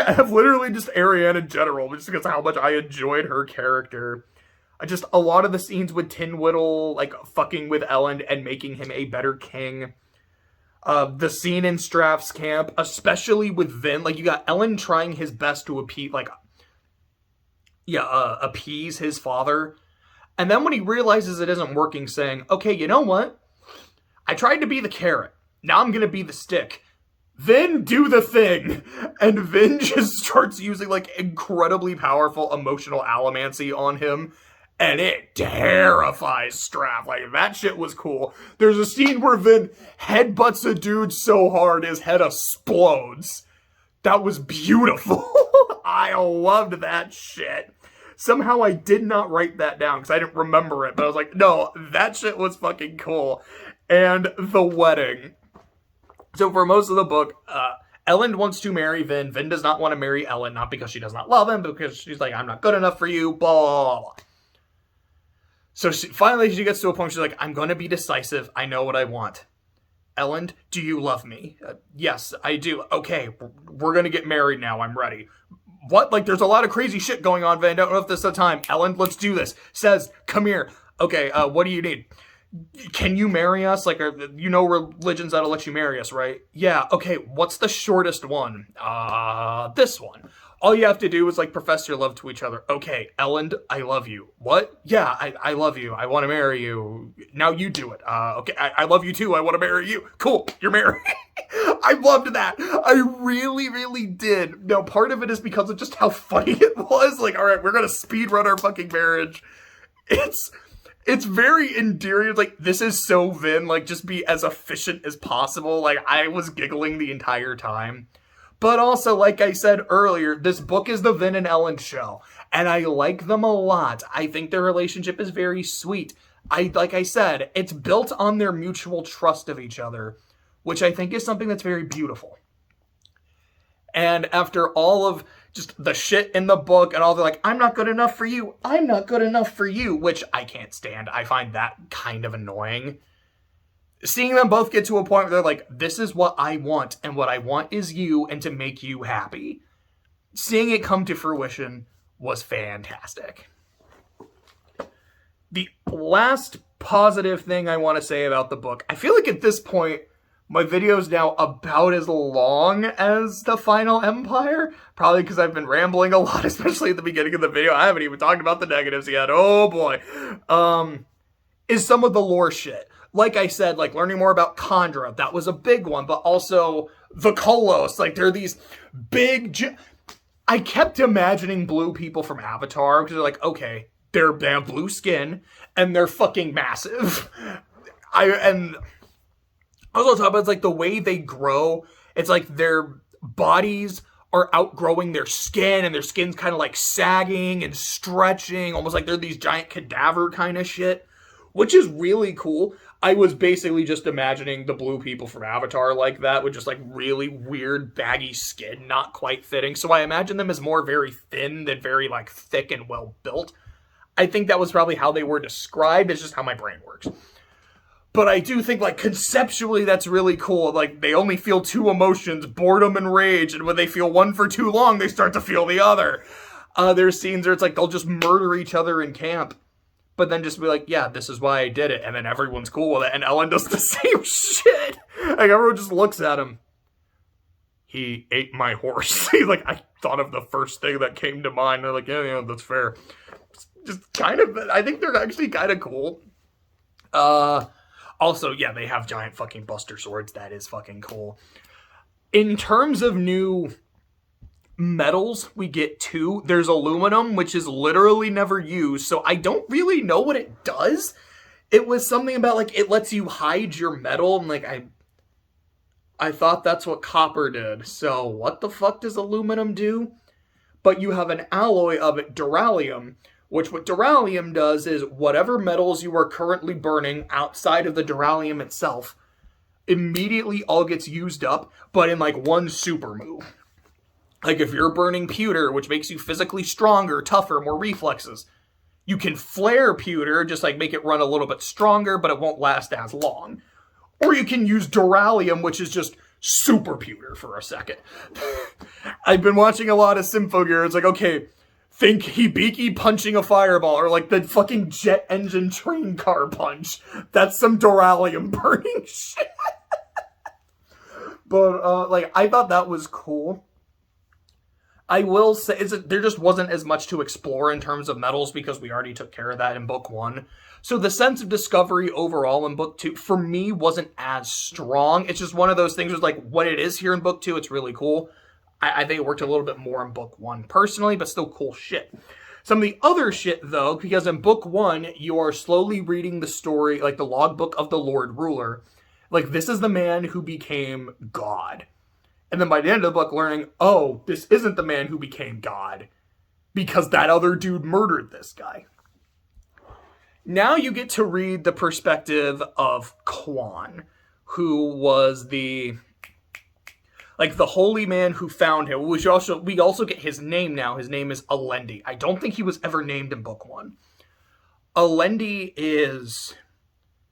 have literally just Ariane in general, just because of how much I enjoyed her character. A lot of the scenes with Tin Whittle, like, fucking with Elend and making him a better king. The scene in Straff's camp, especially with Vin, like, you got Elend trying his best to appease his father. And then when he realizes it isn't working, saying, okay, you know what? I tried to be the carrot. Now I'm gonna be the stick. Vin, do the thing! And Vin just starts using, like, incredibly powerful emotional allomancy on him. And it terrifies Straff. Like, that shit was cool. There's a scene where Vin headbutts a dude so hard his head explodes. That was beautiful. I loved that shit. Somehow I did not write that down because I didn't remember it. But I was like, no, that shit was fucking cool. And the wedding. So for most of the book, Elend wants to marry Vin. Vin does not want to marry Ellen, not because she does not love him, but because she's like, I'm not good enough for you, blah, blah, blah. So finally she gets to a point, she's like, I'm going to be decisive. I know what I want. Elend, do you love me? Yes, I do. Okay, we're going to get married now. I'm ready. What? Like, there's a lot of crazy shit going on, Vin. Don't know if this is the time. Elend, let's do this. Says, come here. Okay, what do you need? Can you marry us? Like, you know religions that'll let you marry us, right? Yeah, okay, what's the shortest one? This one. All you have to do is, like, profess your love to each other. Okay, Elend, I love you. What? Yeah, I love you. I want to marry you. Now you do it. Okay, I love you too. I want to marry you. Cool, you're married. I loved that. I really, really did. Now, part of it is because of just how funny it was. Like, all right, we're going to speedrun our fucking marriage. It's very endearing. Like, this is so Vin. Like, just be as efficient as possible. Like, I was giggling the entire time. But also, like I said earlier, this book is the Vin and Elend show. And I like them a lot. I think their relationship is very sweet. Like I said, it's built on their mutual trust of each other, which I think is something that's very beautiful. And after all of just the shit in the book and all the like, I'm not good enough for you, I'm not good enough for you, which I can't stand. I find that kind of annoying. Seeing them both get to a point where they're like, this is what I want, and what I want is you, and to make you happy. Seeing it come to fruition was fantastic. The last positive thing I want to say about the book, I feel like at this point, my video is now about as long as the Final Empire. Probably because I've been rambling a lot, especially at the beginning of the video. I haven't even talked about the negatives yet. Oh boy. Is some of the lore shit. Like I said, like learning more about Khandra, that was a big one. But also the Kolos, like they're these big... I kept imagining blue people from Avatar, because they're like, okay, they have blue skin, and they're fucking massive. And I was also talking about, it's like the way they grow, it's like their bodies are outgrowing their skin, and their skin's kind of like sagging and stretching, almost like they're these giant cadaver kind of shit, which is really cool. I was basically just imagining the blue people from Avatar like that, with just like really weird baggy skin, not quite fitting. So I imagine them as more very thin than very like thick and well built. I think that was probably how they were described. It's just how my brain works. But I do think, like, conceptually that's really cool. Like, they only feel two emotions, boredom and rage, and when they feel one for too long, they start to feel the other. There's scenes where it's like they'll just murder each other in camp, but then just be like, yeah, this is why I did it, and then everyone's cool with it, and Ellen does the same shit. Like, everyone just looks at him. He ate my horse. He's like, I thought of the first thing that came to mind. They're like, yeah, that's fair. Just kind of, I think they're actually kind of cool. Also, yeah, they have giant fucking buster swords. That is fucking cool. In terms of new metals, we get 2. There's aluminum, which is literally never used, so I don't really know what it does. It was something about, like, it lets you hide your metal, and, like, I thought that's what copper did. So what the fuck does aluminum do? But you have an alloy of it, duralium, which what duralium does is whatever metals you are currently burning outside of the duralium itself immediately all gets used up, but in like one super move. Like if you're burning pewter, which makes you physically stronger, tougher, more reflexes, you can flare pewter, just like make it run a little bit stronger, but it won't last as long. Or you can use duralium, which is just super pewter for a second. I've been watching a lot of Symphogear. It's like, okay, think Hibiki punching a fireball, or like the fucking jet engine train car punch. That's some duralium burning shit. But, like, I thought that was cool. I will say, there just wasn't as much to explore in terms of metals because we already took care of that in book 1. So the sense of discovery overall in book 2, for me, wasn't as strong. It's just one of those things where, like, what it is here in book 2, it's really cool. I think it worked a little bit more in book 1 personally, but still cool shit. Some of the other shit, though, because in book 1, you are slowly reading the story, like the logbook of the Lord Ruler. Like, this is the man who became God. And then by the end of the book, learning, oh, this isn't the man who became God, because that other dude murdered this guy. Now you get to read the perspective of Quan, who was the holy man who found him. We also get his name now. His name is Alendi. I don't think he was ever named in book 1. Alendi is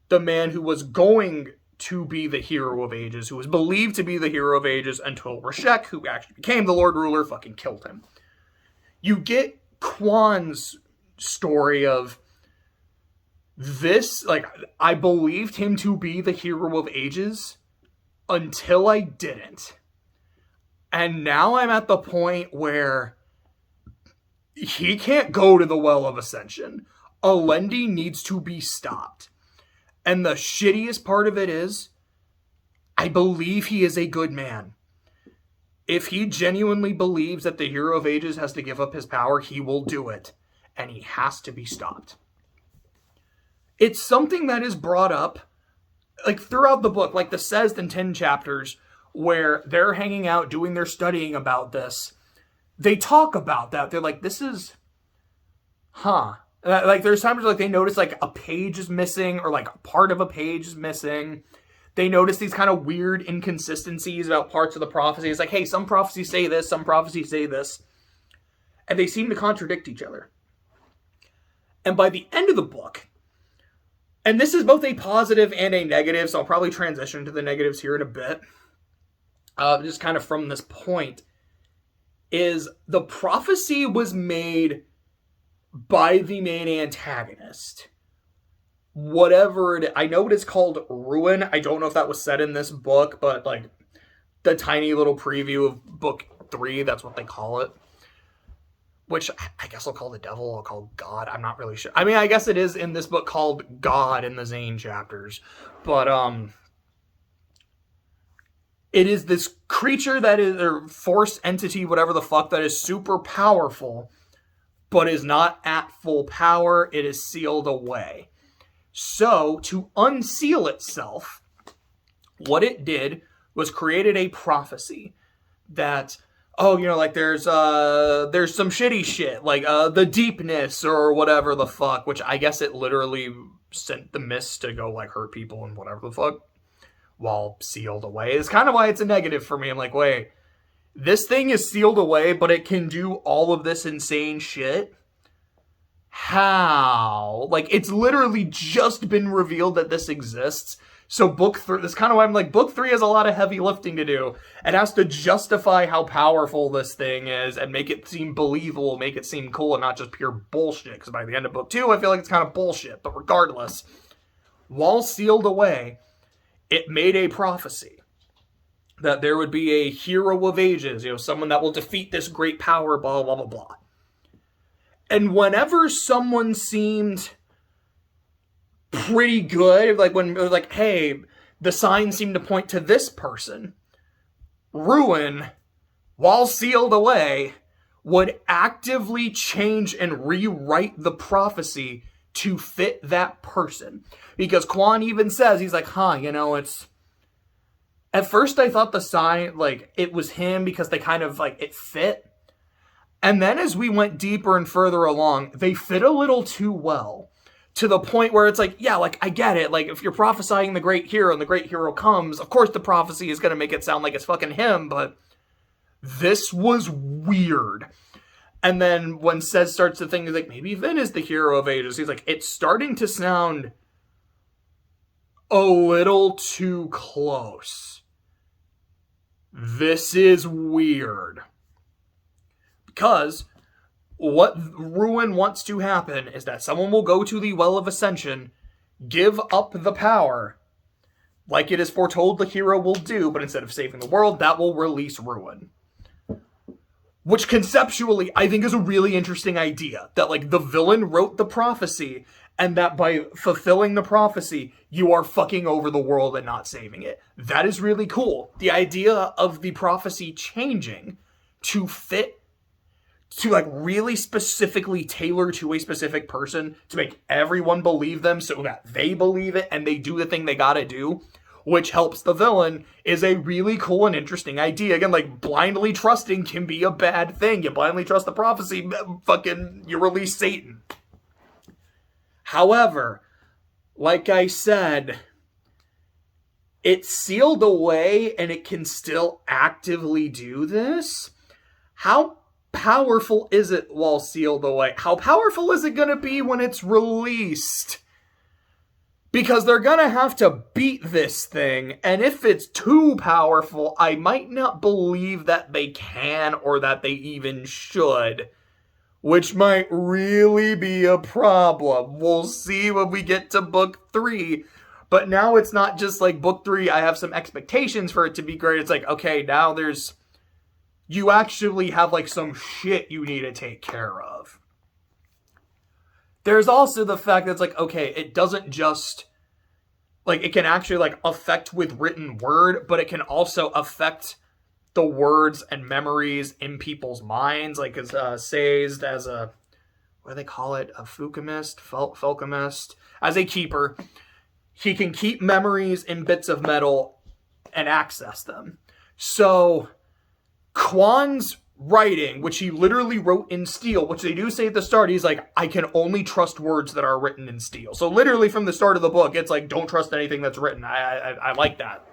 the man who was going to be the hero of ages, who was believed to be the hero of ages until Rashek, who actually became the Lord Ruler, fucking killed him. You get Quan's story of this, like, I believed him to be the hero of ages until I didn't. And now I'm at the point where he can't go to the Well of Ascension. Alendi needs to be stopped. And the shittiest part of it is, I believe he is a good man. If he genuinely believes that the hero of ages has to give up his power, he will do it. And he has to be stopped. It's something that is brought up, like, throughout the book, like the Sezd in 10 chapters, where they're hanging out, doing their studying about this. They talk about that. They're like, this is, like, there's times where, like, they notice, like, a page is missing, or, like, part of a page is missing. They notice these kind of weird inconsistencies about parts of the prophecy. It's like, hey, some prophecies say this, some prophecies say this. And they seem to contradict each other. And by the end of the book, and this is both a positive and a negative, so I'll probably transition to the negatives here in a bit, just kind of from this point, is the prophecy was made by the main antagonist. Whatever it is, I know it is called Ruin. I don't know if that was said in this book, but like the tiny little preview of book 3, that's what they call it. Which I guess I'll call the devil, I'll call God. I'm not really sure. I mean, I guess it is in this book called God in the Zane chapters. But it is this creature that is, or force entity, whatever the fuck, that is super powerful, but is not at full power. It is sealed away. So, to unseal itself, what it did was created a prophecy that, oh, you know, like, there's some shitty shit, like, the deepness, or whatever the fuck, which I guess it literally sent the mist to go, like, hurt people and whatever the fuck, while sealed away. It's kind of why it's a negative for me. I'm like, wait, this thing is sealed away, but it can do all of this insane shit? How? Like, it's literally just been revealed that this exists. So book 3, that's kind of why I'm like, book 3 has a lot of heavy lifting to do. It has to justify how powerful this thing is and make it seem believable, make it seem cool, and not just pure bullshit. Because by the end of book 2, I feel like it's kind of bullshit. But regardless, while sealed away, it made a prophecy that there would be a hero of ages, you know, someone that will defeat this great power, blah, blah, blah, blah. And whenever someone seemed pretty good. Like, when it was like, hey, the signs seem to point to this person. Ruin, while sealed away, would actively change and rewrite the prophecy to fit that person. Because Quan even says, he's like, it's... At first I thought the sign, like, it was him because they kind of, like, it fit. And then as we went deeper and further along, they fit a little too well. To the point where it's like, yeah, like, I get it. Like, if you're prophesying the great hero and the great hero comes, of course the prophecy is going to make it sound like it's fucking him, but this was weird. And then when Sez starts to think, like, maybe Vin is the hero of ages, he's like, it's starting to sound a little too close. This is weird. Because what Ruin wants to happen is that someone will go to the Well of Ascension, give up the power, like it is foretold the hero will do, but instead of saving the world, that will release Ruin. Which conceptually, I think is a really interesting idea. That, like, the villain wrote the prophecy, and that by fulfilling the prophecy, you are fucking over the world and not saving it. That is really cool. The idea of the prophecy changing to fit, to, like, really specifically tailor to a specific person, to make everyone believe them so that they believe it and they do the thing they gotta do, which helps the villain, is a really cool and interesting idea. Again, like, blindly trusting can be a bad thing. You blindly trust the prophecy, fucking, you release Satan. However, like I said, it's sealed away and it can still actively do this. How powerful is it while sealed away? How powerful is it going to be when it's released? Because they're going to have to beat this thing, and if it's too powerful, I might not believe that they can or that they even should. Which might really be a problem. We'll see when we get to book 3. But now it's not just like book 3, I have some expectations for it to be great. It's like, okay, now you actually have, like, some shit you need to take care of. There's also the fact that it's like, okay, it doesn't just, like, it can actually, like, affect with written word, but it can also affect the words and memories in people's minds. Like, as Sazed as a, what do they call it? A Fulcumist? As a keeper, he can keep memories in bits of metal and access them. So Quan's writing, which he literally wrote in steel, which they do say at the start, he's like, I can only trust words that are written in steel. So literally from the start of the book, it's like, don't trust anything that's written. I like that.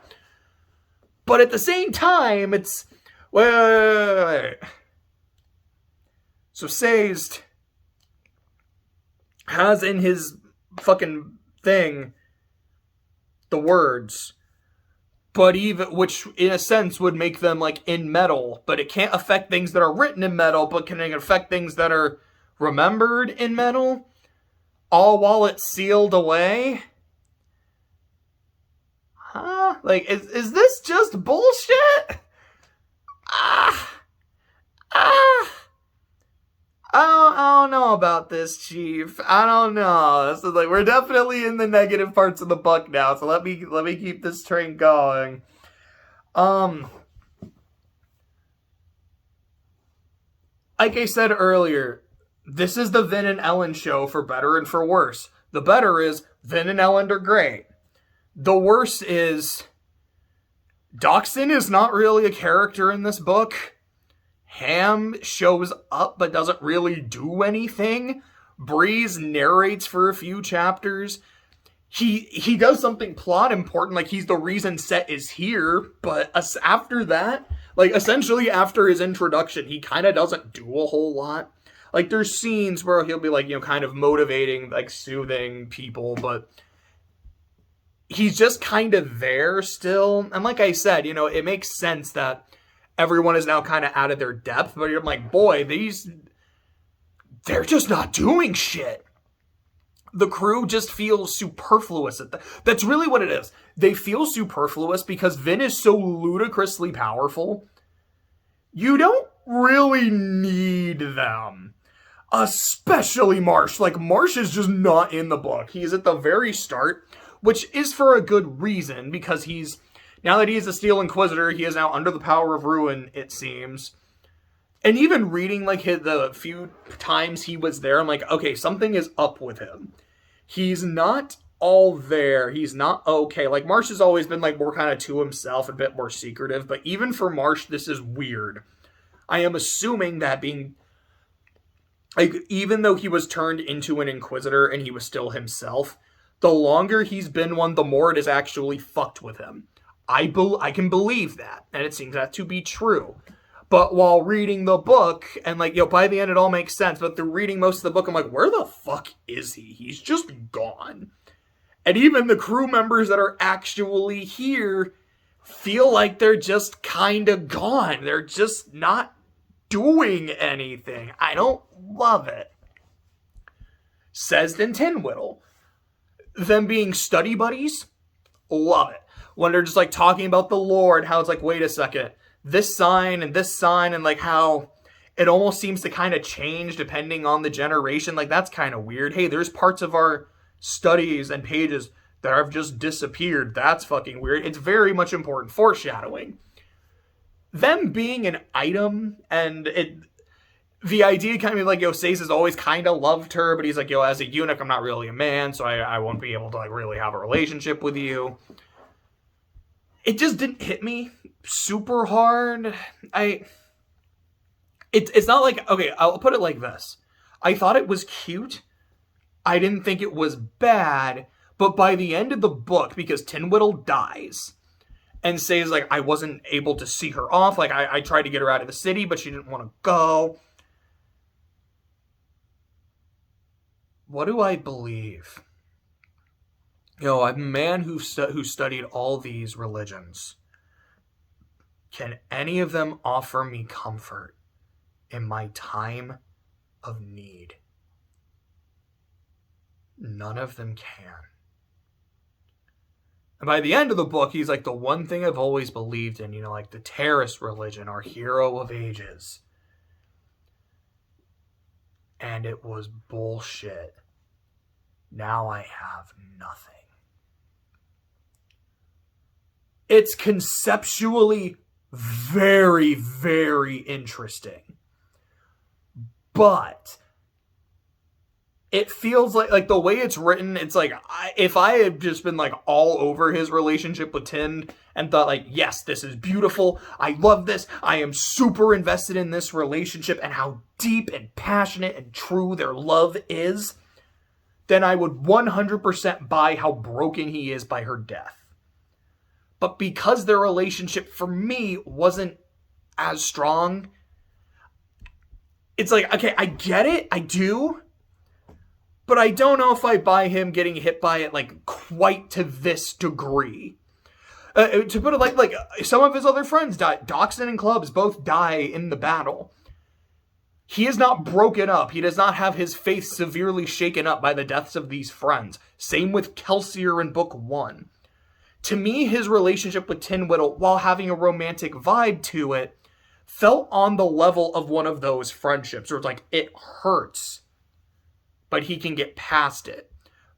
But at the same time, it's, wait. So Sazed has in his fucking thing the words, but even, which in a sense would make them, like, in metal, but it can't affect things that are written in metal, but can affect things that are remembered in metal, all while it's sealed away. Huh? Like, is this just bullshit? I don't know about this, Chief. I don't know. So, like, we're definitely in the negative parts of the book now, so let me keep this train going. Like I said earlier, this is the Vin and Ellen show for better and for worse. The better is Vin and Ellen are great. The worse is Doxson is not really a character in this book. Ham shows up but doesn't really do anything. Breeze narrates for a few chapters. He does something plot important, like he's the reason Set is here, but after that, like essentially after his introduction, he kind of doesn't do a whole lot. Like there's scenes where he'll be like, kind of motivating, like soothing people, but he's just kind of there still. And like I said, it makes sense that everyone is now kind of out of their depth, but I'm like, boy, they're just not doing shit. The crew just feels superfluous. That's really what it is. They feel superfluous because Vin is so ludicrously powerful. You don't really need them. Especially Marsh. Like, Marsh is just not in the book. He's at the very start, which is for a good reason, because now that he's a Steel Inquisitor, he is now under the power of ruin, it seems. And even reading, like, the few times he was there, I'm like, okay, something is up with him. He's not all there. He's not okay. Like, Marsh has always been, like, more kind of to himself, a bit more secretive, but even for Marsh, this is weird. I am assuming that being... like, even though he was turned into an Inquisitor and he was still himself, the longer he's been one, the more it is actually fucked with him. I can believe that, and it seems that to be true. But while reading the book, and like, by the end it all makes sense, but through reading most of the book, I'm like, where the fuck is he? He's just gone. And even the crew members that are actually here feel like they're just kind of gone. They're just not doing anything. I don't love it. Says in Tinwhittle. Them being study buddies, love it. When they're just like talking about the lore and how it's like, wait a second, this sign, and like how it almost seems to kind of change depending on the generation. Like, that's kind of weird. Hey, there's parts of our studies and pages that have just disappeared. That's fucking weird. It's very much important foreshadowing. Them being an item, and the idea kind of like, Sazed has always kind of loved her, but he's like, as a eunuch, I'm not really a man, so I won't be able to like really have a relationship with you. It just didn't hit me super hard. It's not like, okay, I'll put it like this. I thought it was cute. I didn't think it was bad, but by the end of the book, because Tinwhittle dies, and says, like, I wasn't able to see her off, like, I tried to get her out of the city, but she didn't want to go. What do I believe? I'm a man who studied all these religions. Can any of them offer me comfort in my time of need? None of them can. And by the end of the book, he's like, the one thing I've always believed in, like the terrorist religion, our hero of ages. And it was bullshit. Now I have nothing. It's conceptually very, very interesting. But it feels like the way it's written, it's like, if I had just been like all over his relationship with Tin and thought like, yes, this is beautiful, I love this, I am super invested in this relationship and how deep and passionate and true their love is, then I would 100% buy how broken he is by her death. But because their relationship for me wasn't as strong, it's like, okay, I get it, I do, but I don't know if I buy him getting hit by it like quite to this degree. To put it like some of his other friends died. Doxson and Clubs both die in the battle. He is not broken up. He does not have his faith severely shaken up by the deaths of these friends. Same with Kelsier in Book 1. To me, his relationship with Tinwhittle, while having a romantic vibe to it, felt on the level of one of those friendships where it's like, it hurts, but he can get past it.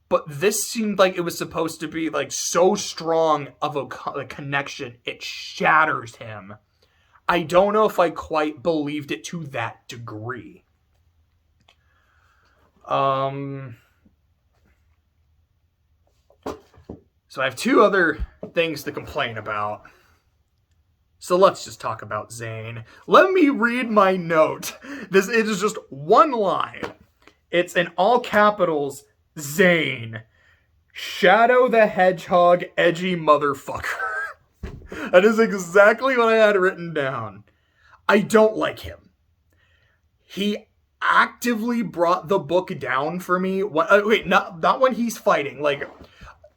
But this seemed like it was supposed to be like so strong of a connection, it shatters him. I don't know if I quite believed it to that degree. So I have two other things to complain about. So let's just talk about Zane. Let me read my note. It is just one line. It's in all capitals, Zane. Shadow the Hedgehog, edgy motherfucker. That is exactly what I had written down. I don't like him. He actively brought the book down for me. Not when he's fighting. Like,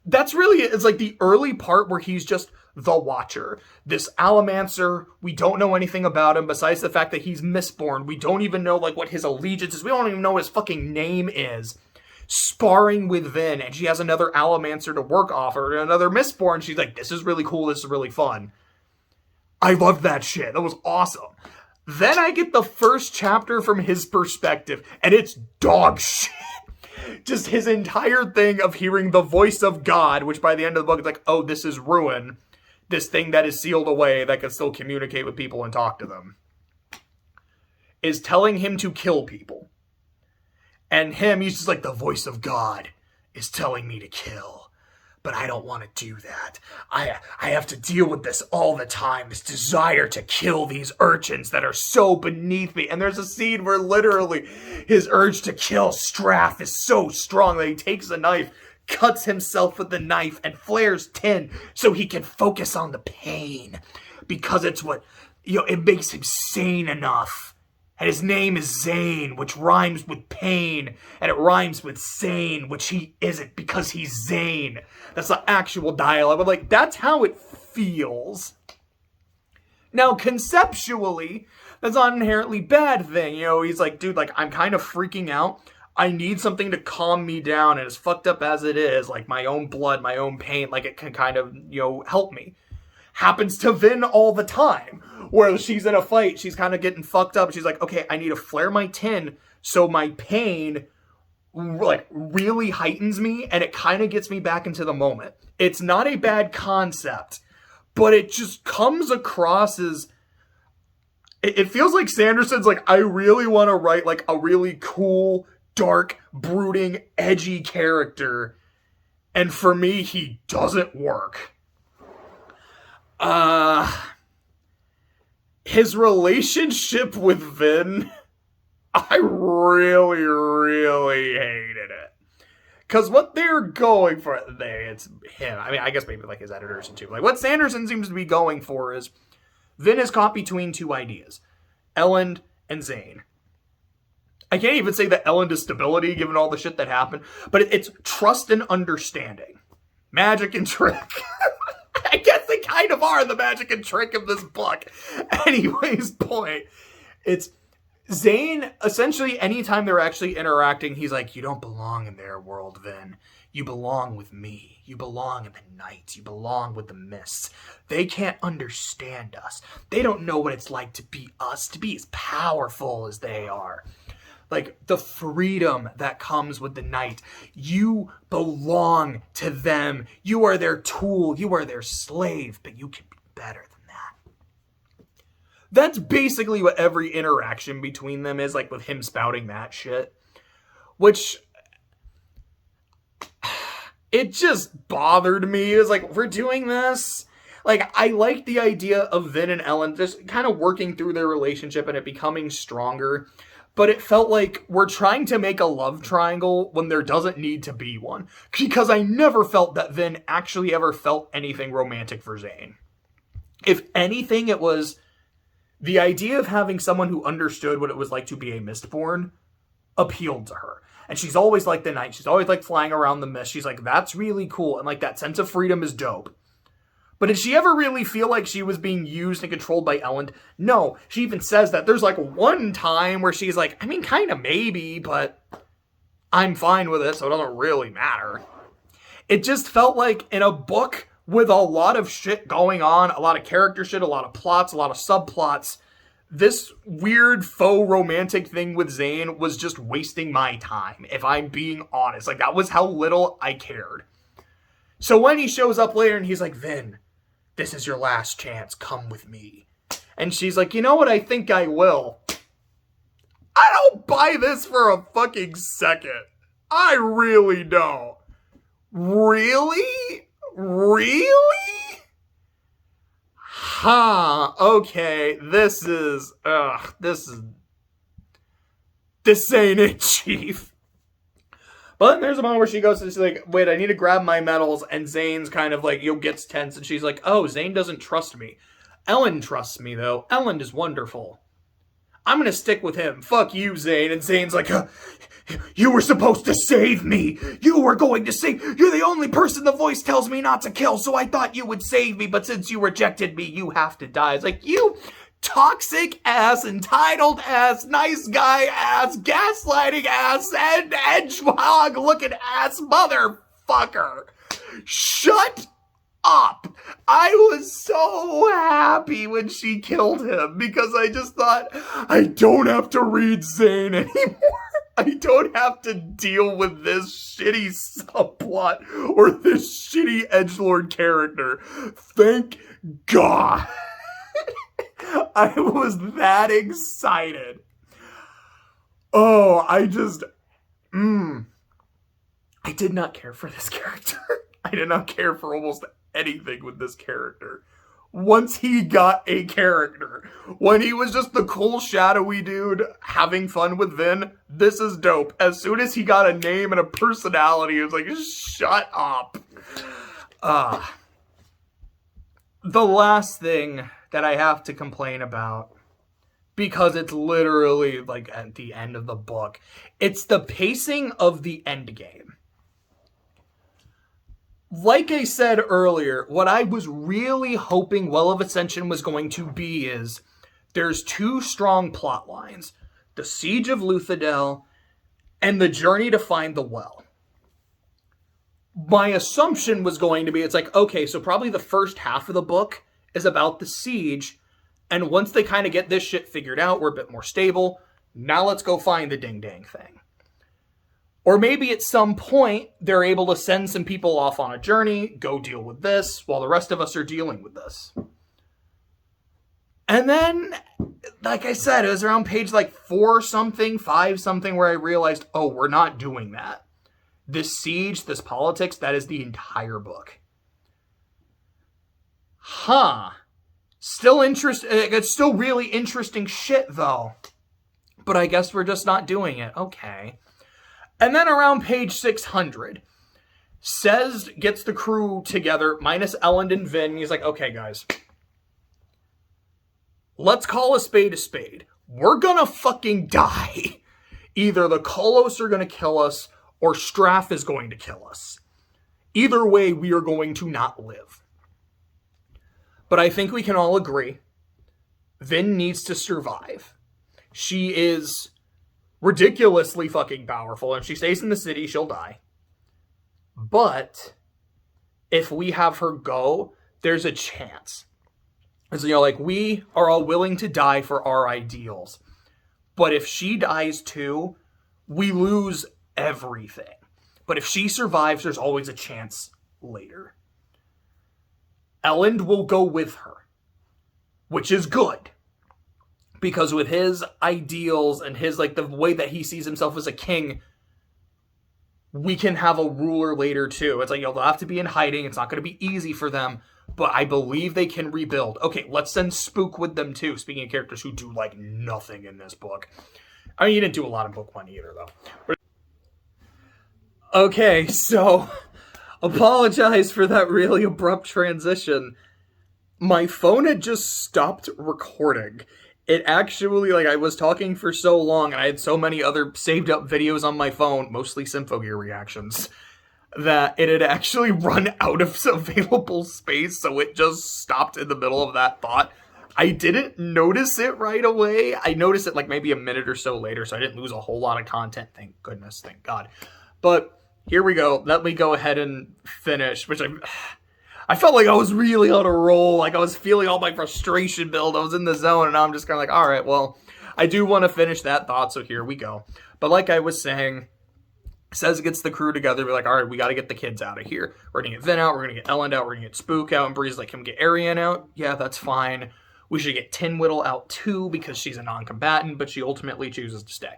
that's really it. It's like the early part where he's just the Watcher. This Allomancer, we don't know anything about him besides the fact that he's Mistborn. We don't even know like what his allegiance is. We don't even know what his fucking name is. Sparring with Vin, and she has another Allomancer to work off, or another Mistborn. She's like, this is really cool, this is really fun. I loved that shit. That was awesome. Then I get the first chapter from his perspective, and it's dog shit. Just his entire thing of hearing the voice of God, which by the end of the book is like, oh, this is ruin. This thing that is sealed away that can still communicate with people and talk to them, is telling him to kill people. And he's just like, the voice of God is telling me to kill. But I don't want to do that. I have to deal with this all the time. This desire to kill these urchins that are so beneath me. And there's a scene where literally his urge to kill Straff is so strong that he takes a knife, cuts himself with the knife, and flares tin so he can focus on the pain. Because it's what, it makes him sane enough. And his name is Zane, which rhymes with pain, and it rhymes with sane, which he isn't because he's Zane. That's the actual dialogue. But like, that's how it feels. Now, conceptually, that's not an inherently bad thing. He's like, dude, like, I'm kind of freaking out. I need something to calm me down, and as fucked up as it is, like my own blood, my own pain, like it can kind of, help me. Happens to Vin all the time, where she's in a fight, she's kind of getting fucked up, she's like, okay, I need to flare my tin so my pain, like, really heightens me, and it kind of gets me back into the moment. It's not a bad concept, but it just comes across as, it feels like Sanderson's like, I really want to write, like, a really cool, dark, brooding, edgy character, and for me, he doesn't work. His relationship with Vin, I really, really hated it. Because what they're going for, it's him. I mean, I guess maybe like his editors and too. Like what Sanderson seems to be going for is Vin is caught between two ideas, Elend and Zane. I can't even say that Elend is stability given all the shit that happened, but it's trust and understanding. Magic and trick. I guess they kind of are the magic and trick of this book. Anyways, point. It's Zane, essentially, anytime they're actually interacting, he's like, you don't belong in their world, Vin. You belong with me. You belong in the night. You belong with the mists. They can't understand us. They don't know what it's like to be us, to be as powerful as they are. Like, the freedom that comes with the night. You belong to them. You are their tool. You are their slave. But you can be better than that. That's basically what every interaction between them is, like, with him spouting that shit. Which, it just bothered me. It was like, we're doing this? Like, I like the idea of Vin and Elend just kind of working through their relationship and it becoming stronger. But it felt like we're trying to make a love triangle when there doesn't need to be one. Because I never felt that Vin actually ever felt anything romantic for Zane. If anything, it was the idea of having someone who understood what it was like to be a Mistborn appealed to her. And she's always liked the night. She's always like flying around the mist. She's like, that's really cool. And like that sense of freedom is dope. But did she ever really feel like she was being used and controlled by Elend? No. She even says that. There's like one time where she's like, I mean, kind of maybe, but I'm fine with it, so it doesn't really matter. It just felt like in a book with a lot of shit going on, a lot of character shit, a lot of plots, a lot of subplots, this weird faux romantic thing with Zane was just wasting my time, if I'm being honest. Like, that was how little I cared. So when he shows up later and he's like, Vin, this is your last chance. Come with me. And she's like, you know what? I think I will. I don't buy this for a fucking second. I really don't. Really? Really? Okay. This ain't it, Chief. But there's a moment where she goes, she's like, wait, I need to grab my medals. And Zane's kind of like, gets tense. And she's like, oh, Zane doesn't trust me. Elend trusts me, though. Elend is wonderful. I'm going to stick with him. Fuck you, Zane. And Zane's like, you were supposed to save me. You were going to save. You're the only person the voice tells me not to kill. So I thought you would save me. But since you rejected me, you have to die. It's like, you toxic ass, entitled ass, nice guy ass, gaslighting ass, and edgehog looking ass motherfucker. Shut up. I was so happy when she killed him because I just thought, I don't have to read Zane anymore. I don't have to deal with this shitty subplot or this shitty edgelord character. Thank God. I was that excited. Oh, I did not care for this character. I did not care for almost anything with this character. Once he got a character, when he was just the cool shadowy dude having fun with Vin, this is dope. As soon as he got a name and a personality, it was like, shut up. The last thing that I have to complain about, because it's literally like at the end of the book, it's the pacing of the end game. Like I said earlier, what I was really hoping Well of Ascension was going to be is there's two strong plot lines. The Siege of Luthadel and the journey to find the well. My assumption was going to be, it's like, okay, so probably the first half of the book is about the siege, and once they kind of get this shit figured out, we're a bit more stable. Now let's go find the ding-dang thing. Or maybe at some point, they're able to send some people off on a journey, go deal with this, while the rest of us are dealing with this. And then, like I said, it was around page like 4 something, 5 something, where I realized, oh, we're not doing that. This siege, this politics, that is the entire book. Huh. Still it's still really interesting shit, though. But I guess we're just not doing it. Okay. And then around page 600, Sez gets the crew together, minus Elend and Vin. He's like, okay, guys. Let's call a spade a spade. We're gonna fucking die. Either the Kolos are gonna kill us, or Straff is going to kill us. Either way, we are going to not live. But I think we can all agree, Vin needs to survive. She is ridiculously fucking powerful, and if she stays in the city, she'll die. But if we have her go, there's a chance. And so, like, we are all willing to die for our ideals. But if she dies too, we lose everything. But if she survives, there's always a chance later. Elend will go with her, which is good. Because with his ideals and his, like, the way that he sees himself as a king, we can have a ruler later too. It's like, they'll have to be in hiding. It's not going to be easy for them, but I believe they can rebuild. Okay, let's send Spook with them too. Speaking of characters who do, like, nothing in this book. I mean, he didn't do a lot in book 1 either, though. But okay, so apologize for that really abrupt transition. My phone had just stopped recording. It actually, like, I was talking for so long, and I had so many other saved up videos on my phone, mostly Symphogear reactions, that it had actually run out of available space, so it just stopped in the middle of that thought. I didn't notice it right away. I noticed it, like, maybe a minute or so later, so I didn't lose a whole lot of content. Thank goodness, thank God. But here we go. Let me go ahead and finish, which I felt like I was really on a roll. Like, I was feeling all my frustration build. I was in the zone, and now I'm just kind of like, all right, well, I do want to finish that thought, so here we go. But like I was saying, Sez gets the crew together. We're like, all right, we got to get the kids out of here. We're going to get Vin out. We're going to get Elend out. We're going to get Spook out. And Bree's like, can we get Ariane out? Yeah, that's fine. We should get Tin Whittle out, too, because she's a non-combatant, but she ultimately chooses to stay.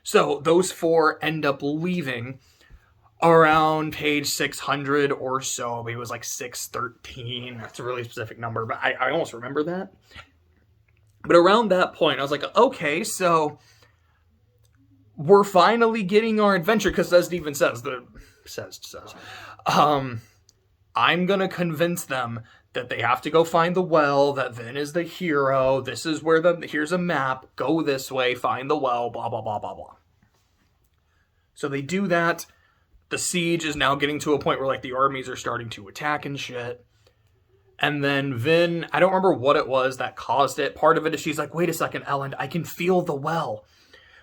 So those 4 end up leaving around page 600 or so. Maybe it was like 613. That's a really specific number, but I almost remember that. But around that point, I was like, okay, so we're finally getting our adventure, because as Steven says, I'm going to convince them that they have to go find the well, that Vin is the hero, this is where here's a map, go this way, find the well, blah, blah, blah, blah, blah. So they do that. The siege is now getting to a point where, like, the armies are starting to attack and shit. And then Vin, I don't remember what it was that caused it. Part of it is she's like, wait a second, Elend, I can feel the well.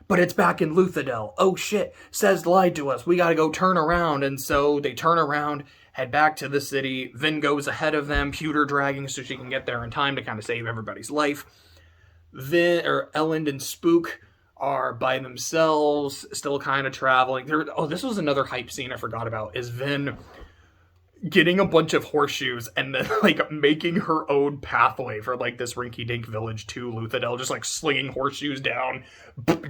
But it's back in Luthadel. Oh shit, Sez lied to us. We gotta go turn around. And so they turn around, head back to the city. Vin goes ahead of them, pewter dragging so she can get there in time to kind of save everybody's life. Ellen and Spook are by themselves, still kind of traveling. This was another hype scene I forgot about, is Vin getting a bunch of horseshoes and then, like, making her own pathway for, like, this rinky-dink village to Luthadel, just, like, slinging horseshoes down,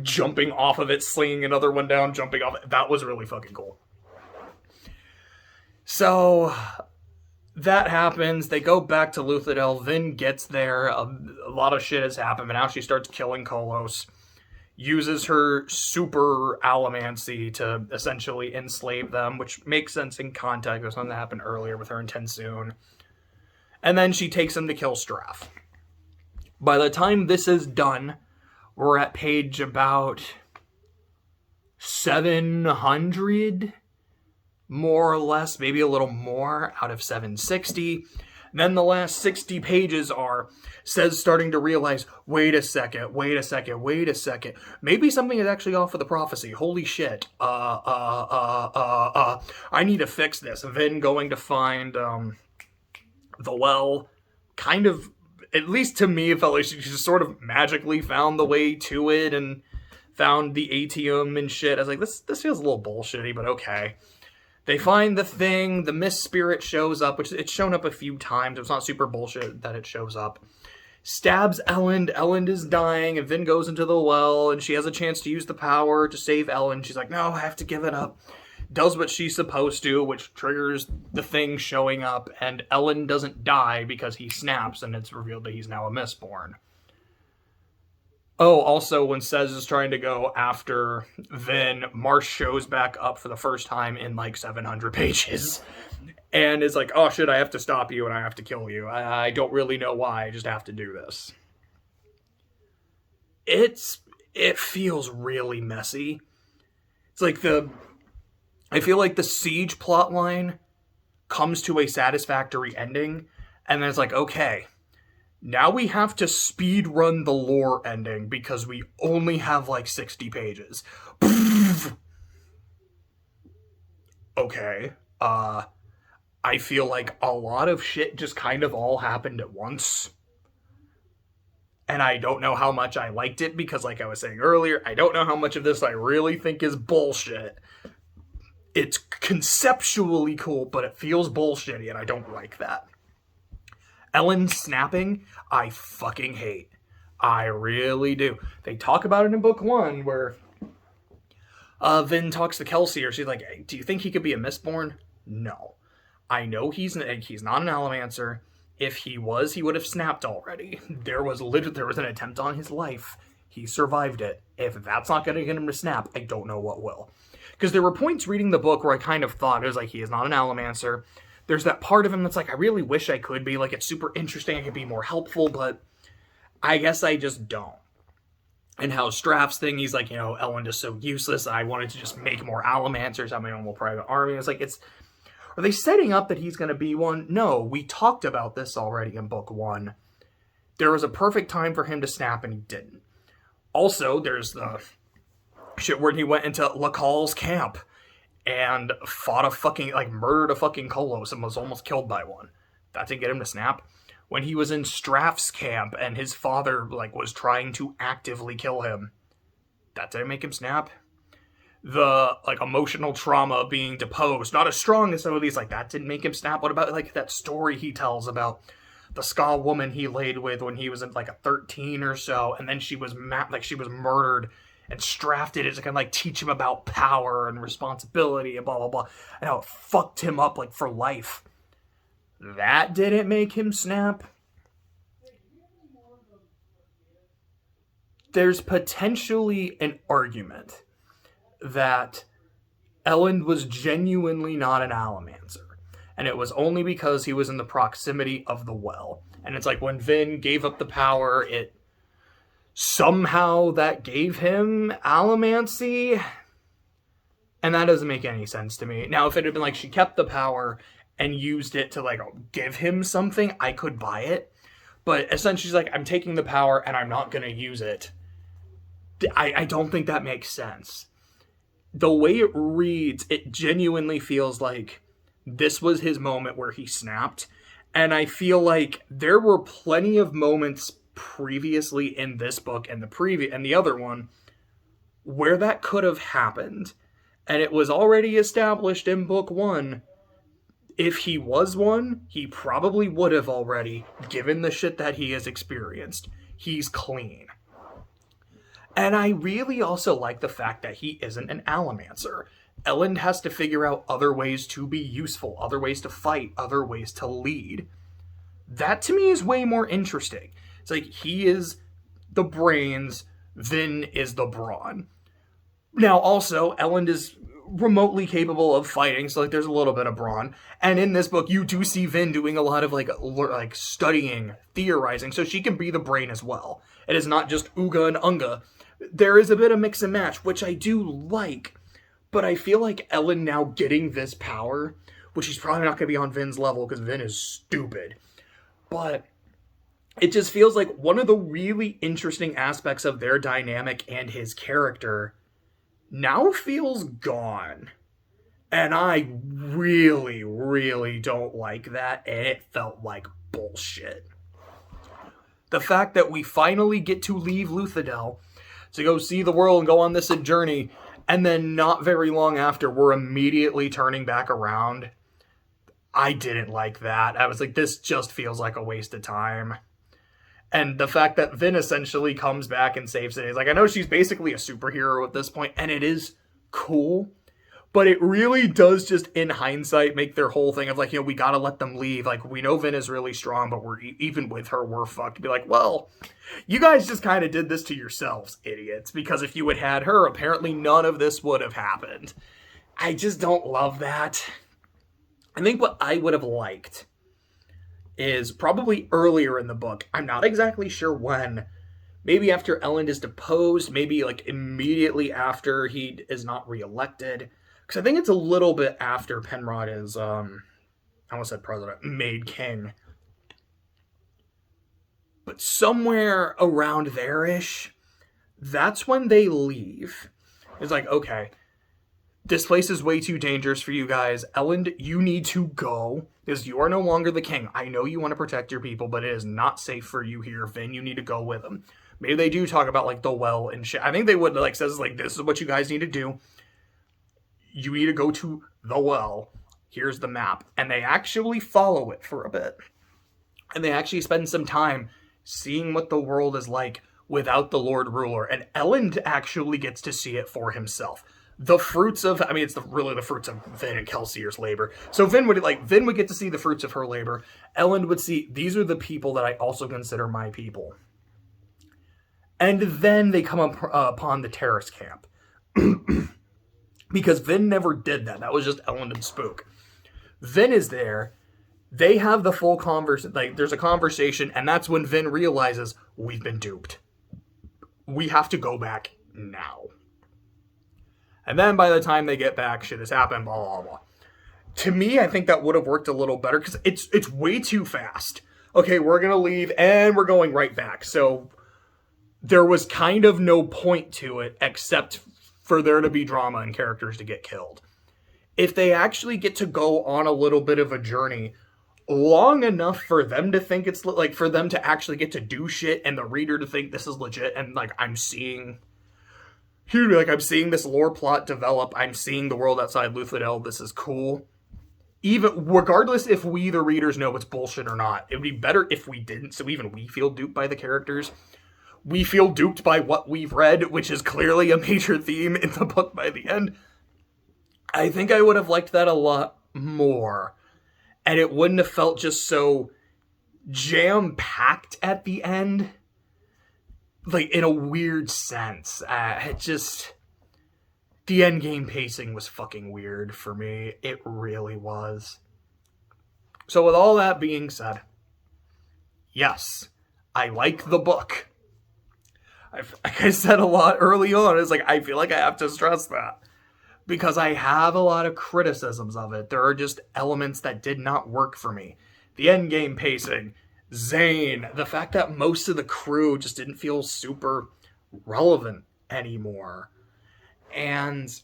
jumping off of it, slinging another one down, jumping off it. That was really fucking cool. So that happens. They go back to Luthadel. Vin gets there. A lot of shit has happened, but now she starts killing Kolos. Uses her super allomancy to essentially enslave them, which makes sense in context. There's something that happened earlier with her and Tensoon. And then she takes him to kill Straff. By the time this is done, we're at page about 700, more or less, maybe a little more, out of 760. Then the last 60 pages are Sez starting to realize, wait a second. Maybe something is actually off with the prophecy. Holy shit. I need to fix this. Vin going to find the well. Kind of, at least to me, it felt like she just sort of magically found the way to it and found the ATM and shit. I was like, this feels a little bullshitty, but okay. They find the thing, the Mist Spirit shows up, which it's shown up a few times. It's not super bullshit that it shows up. Stabs Ellen. Ellen is dying, and Vin goes into the well, and she has a chance to use the power to save Ellen. She's like, no, I have to give it up. Does what she's supposed to, which triggers the thing showing up, and Ellen doesn't die because he snaps, and it's revealed that he's now a Mistborn. Oh, also, when Sez is trying to go after Vin, Marsh shows back up for the first time in, like, 700 pages. And is like, oh, shit, I have to stop you and I have to kill you. I don't really know why, I just have to do this. It feels really messy. It's like I feel like the Siege plotline comes to a satisfactory ending, and then it's like, okay, now we have to speed run the lore ending because we only have like 60 pages. Okay. I feel like a lot of shit just kind of all happened at once. And I don't know how much I liked it because, like I was saying earlier, I don't know how much of this I really think is bullshit. It's conceptually cool, but it feels bullshitty, and I don't like that. Ellen snapping, I fucking hate. I really do. They talk about it in book 1, where Vin talks to Kelsier. She's like, hey, do you think he could be a Mistborn? No. I know he's not an Allomancer. If he was, he would have snapped already. There was an attempt on his life. He survived it. If that's not going to get him to snap, I don't know what will. Because there were points reading the book where I kind of thought, it was like, he is not an Allomancer. There's that part of him that's like, I really wish I could be. Like, it's super interesting. I could be more helpful, but I guess I just don't. And how Straff's thing, he's like, Ellen is so useless. I wanted to just make more Allomancers, have my own little private army. It's like, are they setting up that he's going to be one? No, we talked about this already in book 1. There was a perfect time for him to snap, and he didn't. Also, there's the shit where he went into Lacal's camp and murdered a fucking Kolos and was almost killed by one. That didn't get him to snap. When he was in Straff's camp and his father, was trying to actively kill him, that didn't make him snap. The, emotional trauma of being deposed, not as strong as some of these, that didn't make him snap. What about, that story he tells about the Ska woman he laid with when he was in, a 13 or so, and then she was, she was murdered, and Straff did it to kind of, teach him about power and responsibility and blah, blah, blah, and how it fucked him up, for life. That didn't make him snap. There's potentially an argument that Ellen was genuinely not an Allomancer, and it was only because he was in the proximity of the well. And it's like, when Vin gave up the power, somehow that gave him Allomancy, and that doesn't make any sense to me. Now, if it had been she kept the power and used it to give him something, I could buy it. But essentially she's like, I'm taking the power and I'm not going to use it. I don't think that makes sense. The way it reads, it genuinely feels like this was his moment where he snapped. And I feel like there were plenty of moments previously in this book and the other one where that could have happened. And it was already established in book 1. If he was one, he probably would have already, given the shit that he has experienced. He's clean. And I really also like the fact that he isn't an Allomancer. Elend has to figure out other ways to be useful, other ways to fight, other ways to lead. That to me is way more interesting. It's like he is the brains, Vin is the brawn. Now also, Elend is remotely capable of fighting, so like there's a little bit of brawn. And in this book, you do see Vin doing a lot of like studying, theorizing, so she can be the brain as well. It is not just Uga and Unga. There is a bit of mix and match, which I do like, but I feel like Elend now getting this power, which he's probably not going to be on Vin's level because Vin is stupid, but it just feels like one of the really interesting aspects of their dynamic and his character now feels gone. And I really, really don't like that, and it felt like bullshit. The fact that we finally get to leave Luthadel to go see the world and go on this journey, and then not very long after, we're immediately turning back around. I didn't like that. I was like, this just feels like a waste of time. And the fact that Vin essentially comes back and saves the day. Like, I know she's basically a superhero at this point, and it is cool, but it really does just, in hindsight, make their whole thing of like, you know, we gotta let them leave. Like, we know Vin is really strong, but we're even with her, we're fucked. Be like, well, you guys just kind of did this to yourselves, idiots. Because if you had had her, apparently none of this would have happened. I just don't love that. I think what I would have liked is probably earlier in the book. I'm not exactly sure when. Maybe after Elend is deposed, maybe like immediately after he is not reelected. Because I think it's a little bit after Penrod is, I almost said president, made king. But somewhere around there-ish, that's when they leave. It's like, okay, this place is way too dangerous for you guys. Elend, you need to go, because you are no longer the king. I know you want to protect your people, but it is not safe for you here. Vin, you need to go with them. Maybe they do talk about, like, the well and shit. I think they would, like, says, like, this is what you guys need to do. You need to go to the well. Here's the map. And they actually follow it for a bit. And they actually spend some time seeing what the world is like without the Lord Ruler. And Elend actually gets to see it for himself. The fruits of, I mean, it's really the fruits of Vin and Kelsier's labor. So Vin would get to see the fruits of her labor. Elend would see, these are the people that I also consider my people. And then they come upon the terrorist camp. Because Vin never did that. That was just Elend and Spook. Vin is there. They have the full conversation. Like, there's a conversation, and that's when Vin realizes, we've been duped. We have to go back now. And then by the time they get back, shit has happened, blah, blah, blah. To me, I think that would have worked a little better, because it's way too fast. Okay, we're going to leave, and we're going right back. So there was kind of no point to it, except for there to be drama and characters to get killed. If they actually get to go on a little bit of a journey long enough for them to think it's, like, for them to actually get to do shit, and the reader to think this is legit, and, like, I'm seeing this lore plot develop. I'm seeing the world outside Luthadel. This is cool. Even regardless if we, the readers, know it's bullshit or not, it would be better if we didn't, so even we feel duped by the characters. We feel duped by what we've read, which is clearly a major theme in the book by the end. I think I would have liked that a lot more. And it wouldn't have felt just so jam-packed at the end. Like, in a weird sense. The endgame pacing was fucking weird for me. It really was. So with all that being said, yes, I like the book. Like I said a lot early on, it's like, I feel like I have to stress that. Because I have a lot of criticisms of it. There are just elements that did not work for me. The endgame pacing, Zane, the fact that most of the crew just didn't feel super relevant anymore. And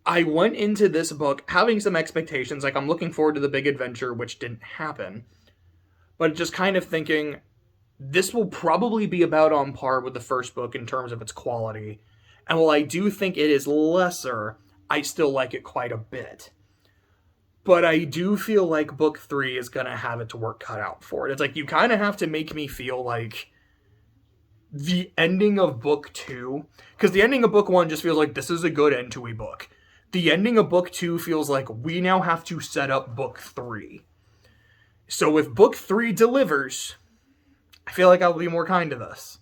I went into this book having some expectations, like I'm looking forward to the big adventure, which didn't happen, but just kind of thinking this will probably be about on par with the first book in terms of its quality. And while I do think it is lesser, I still like it quite a bit. But I do feel like book 3 is going to have its work cut out for it. It's like you kind of have to make me feel like the ending of book 2, because the ending of book 1 just feels like this is a good end to a book. The ending of book 2 feels like we now have to set up book 3. So if book 3 delivers, I feel like I'll be more kind to this,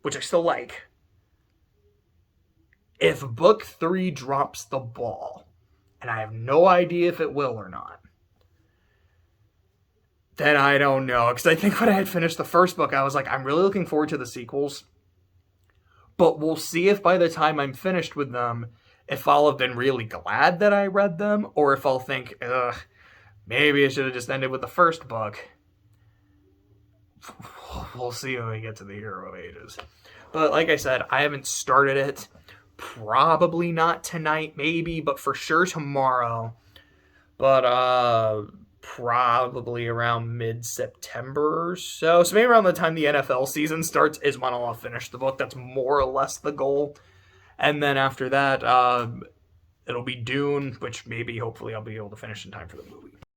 which I still like. If book 3 drops the ball, and I have no idea if it will or not, then I don't know. Because I think when I had finished the first book, I was like, I'm really looking forward to the sequels. But we'll see if by the time I'm finished with them, if I'll have been really glad that I read them, or if I'll think, ugh, maybe I should have just ended with the first book. We'll see when we get to the Hero of Ages. But like I said, I haven't started it. Probably not tonight, maybe, but for sure tomorrow. But probably around mid-September or so. So maybe around the time the NFL season starts is when I'll finish the book. That's more or less the goal. And then after that, it'll be Dune, which maybe, hopefully, I'll be able to finish in time for the movie.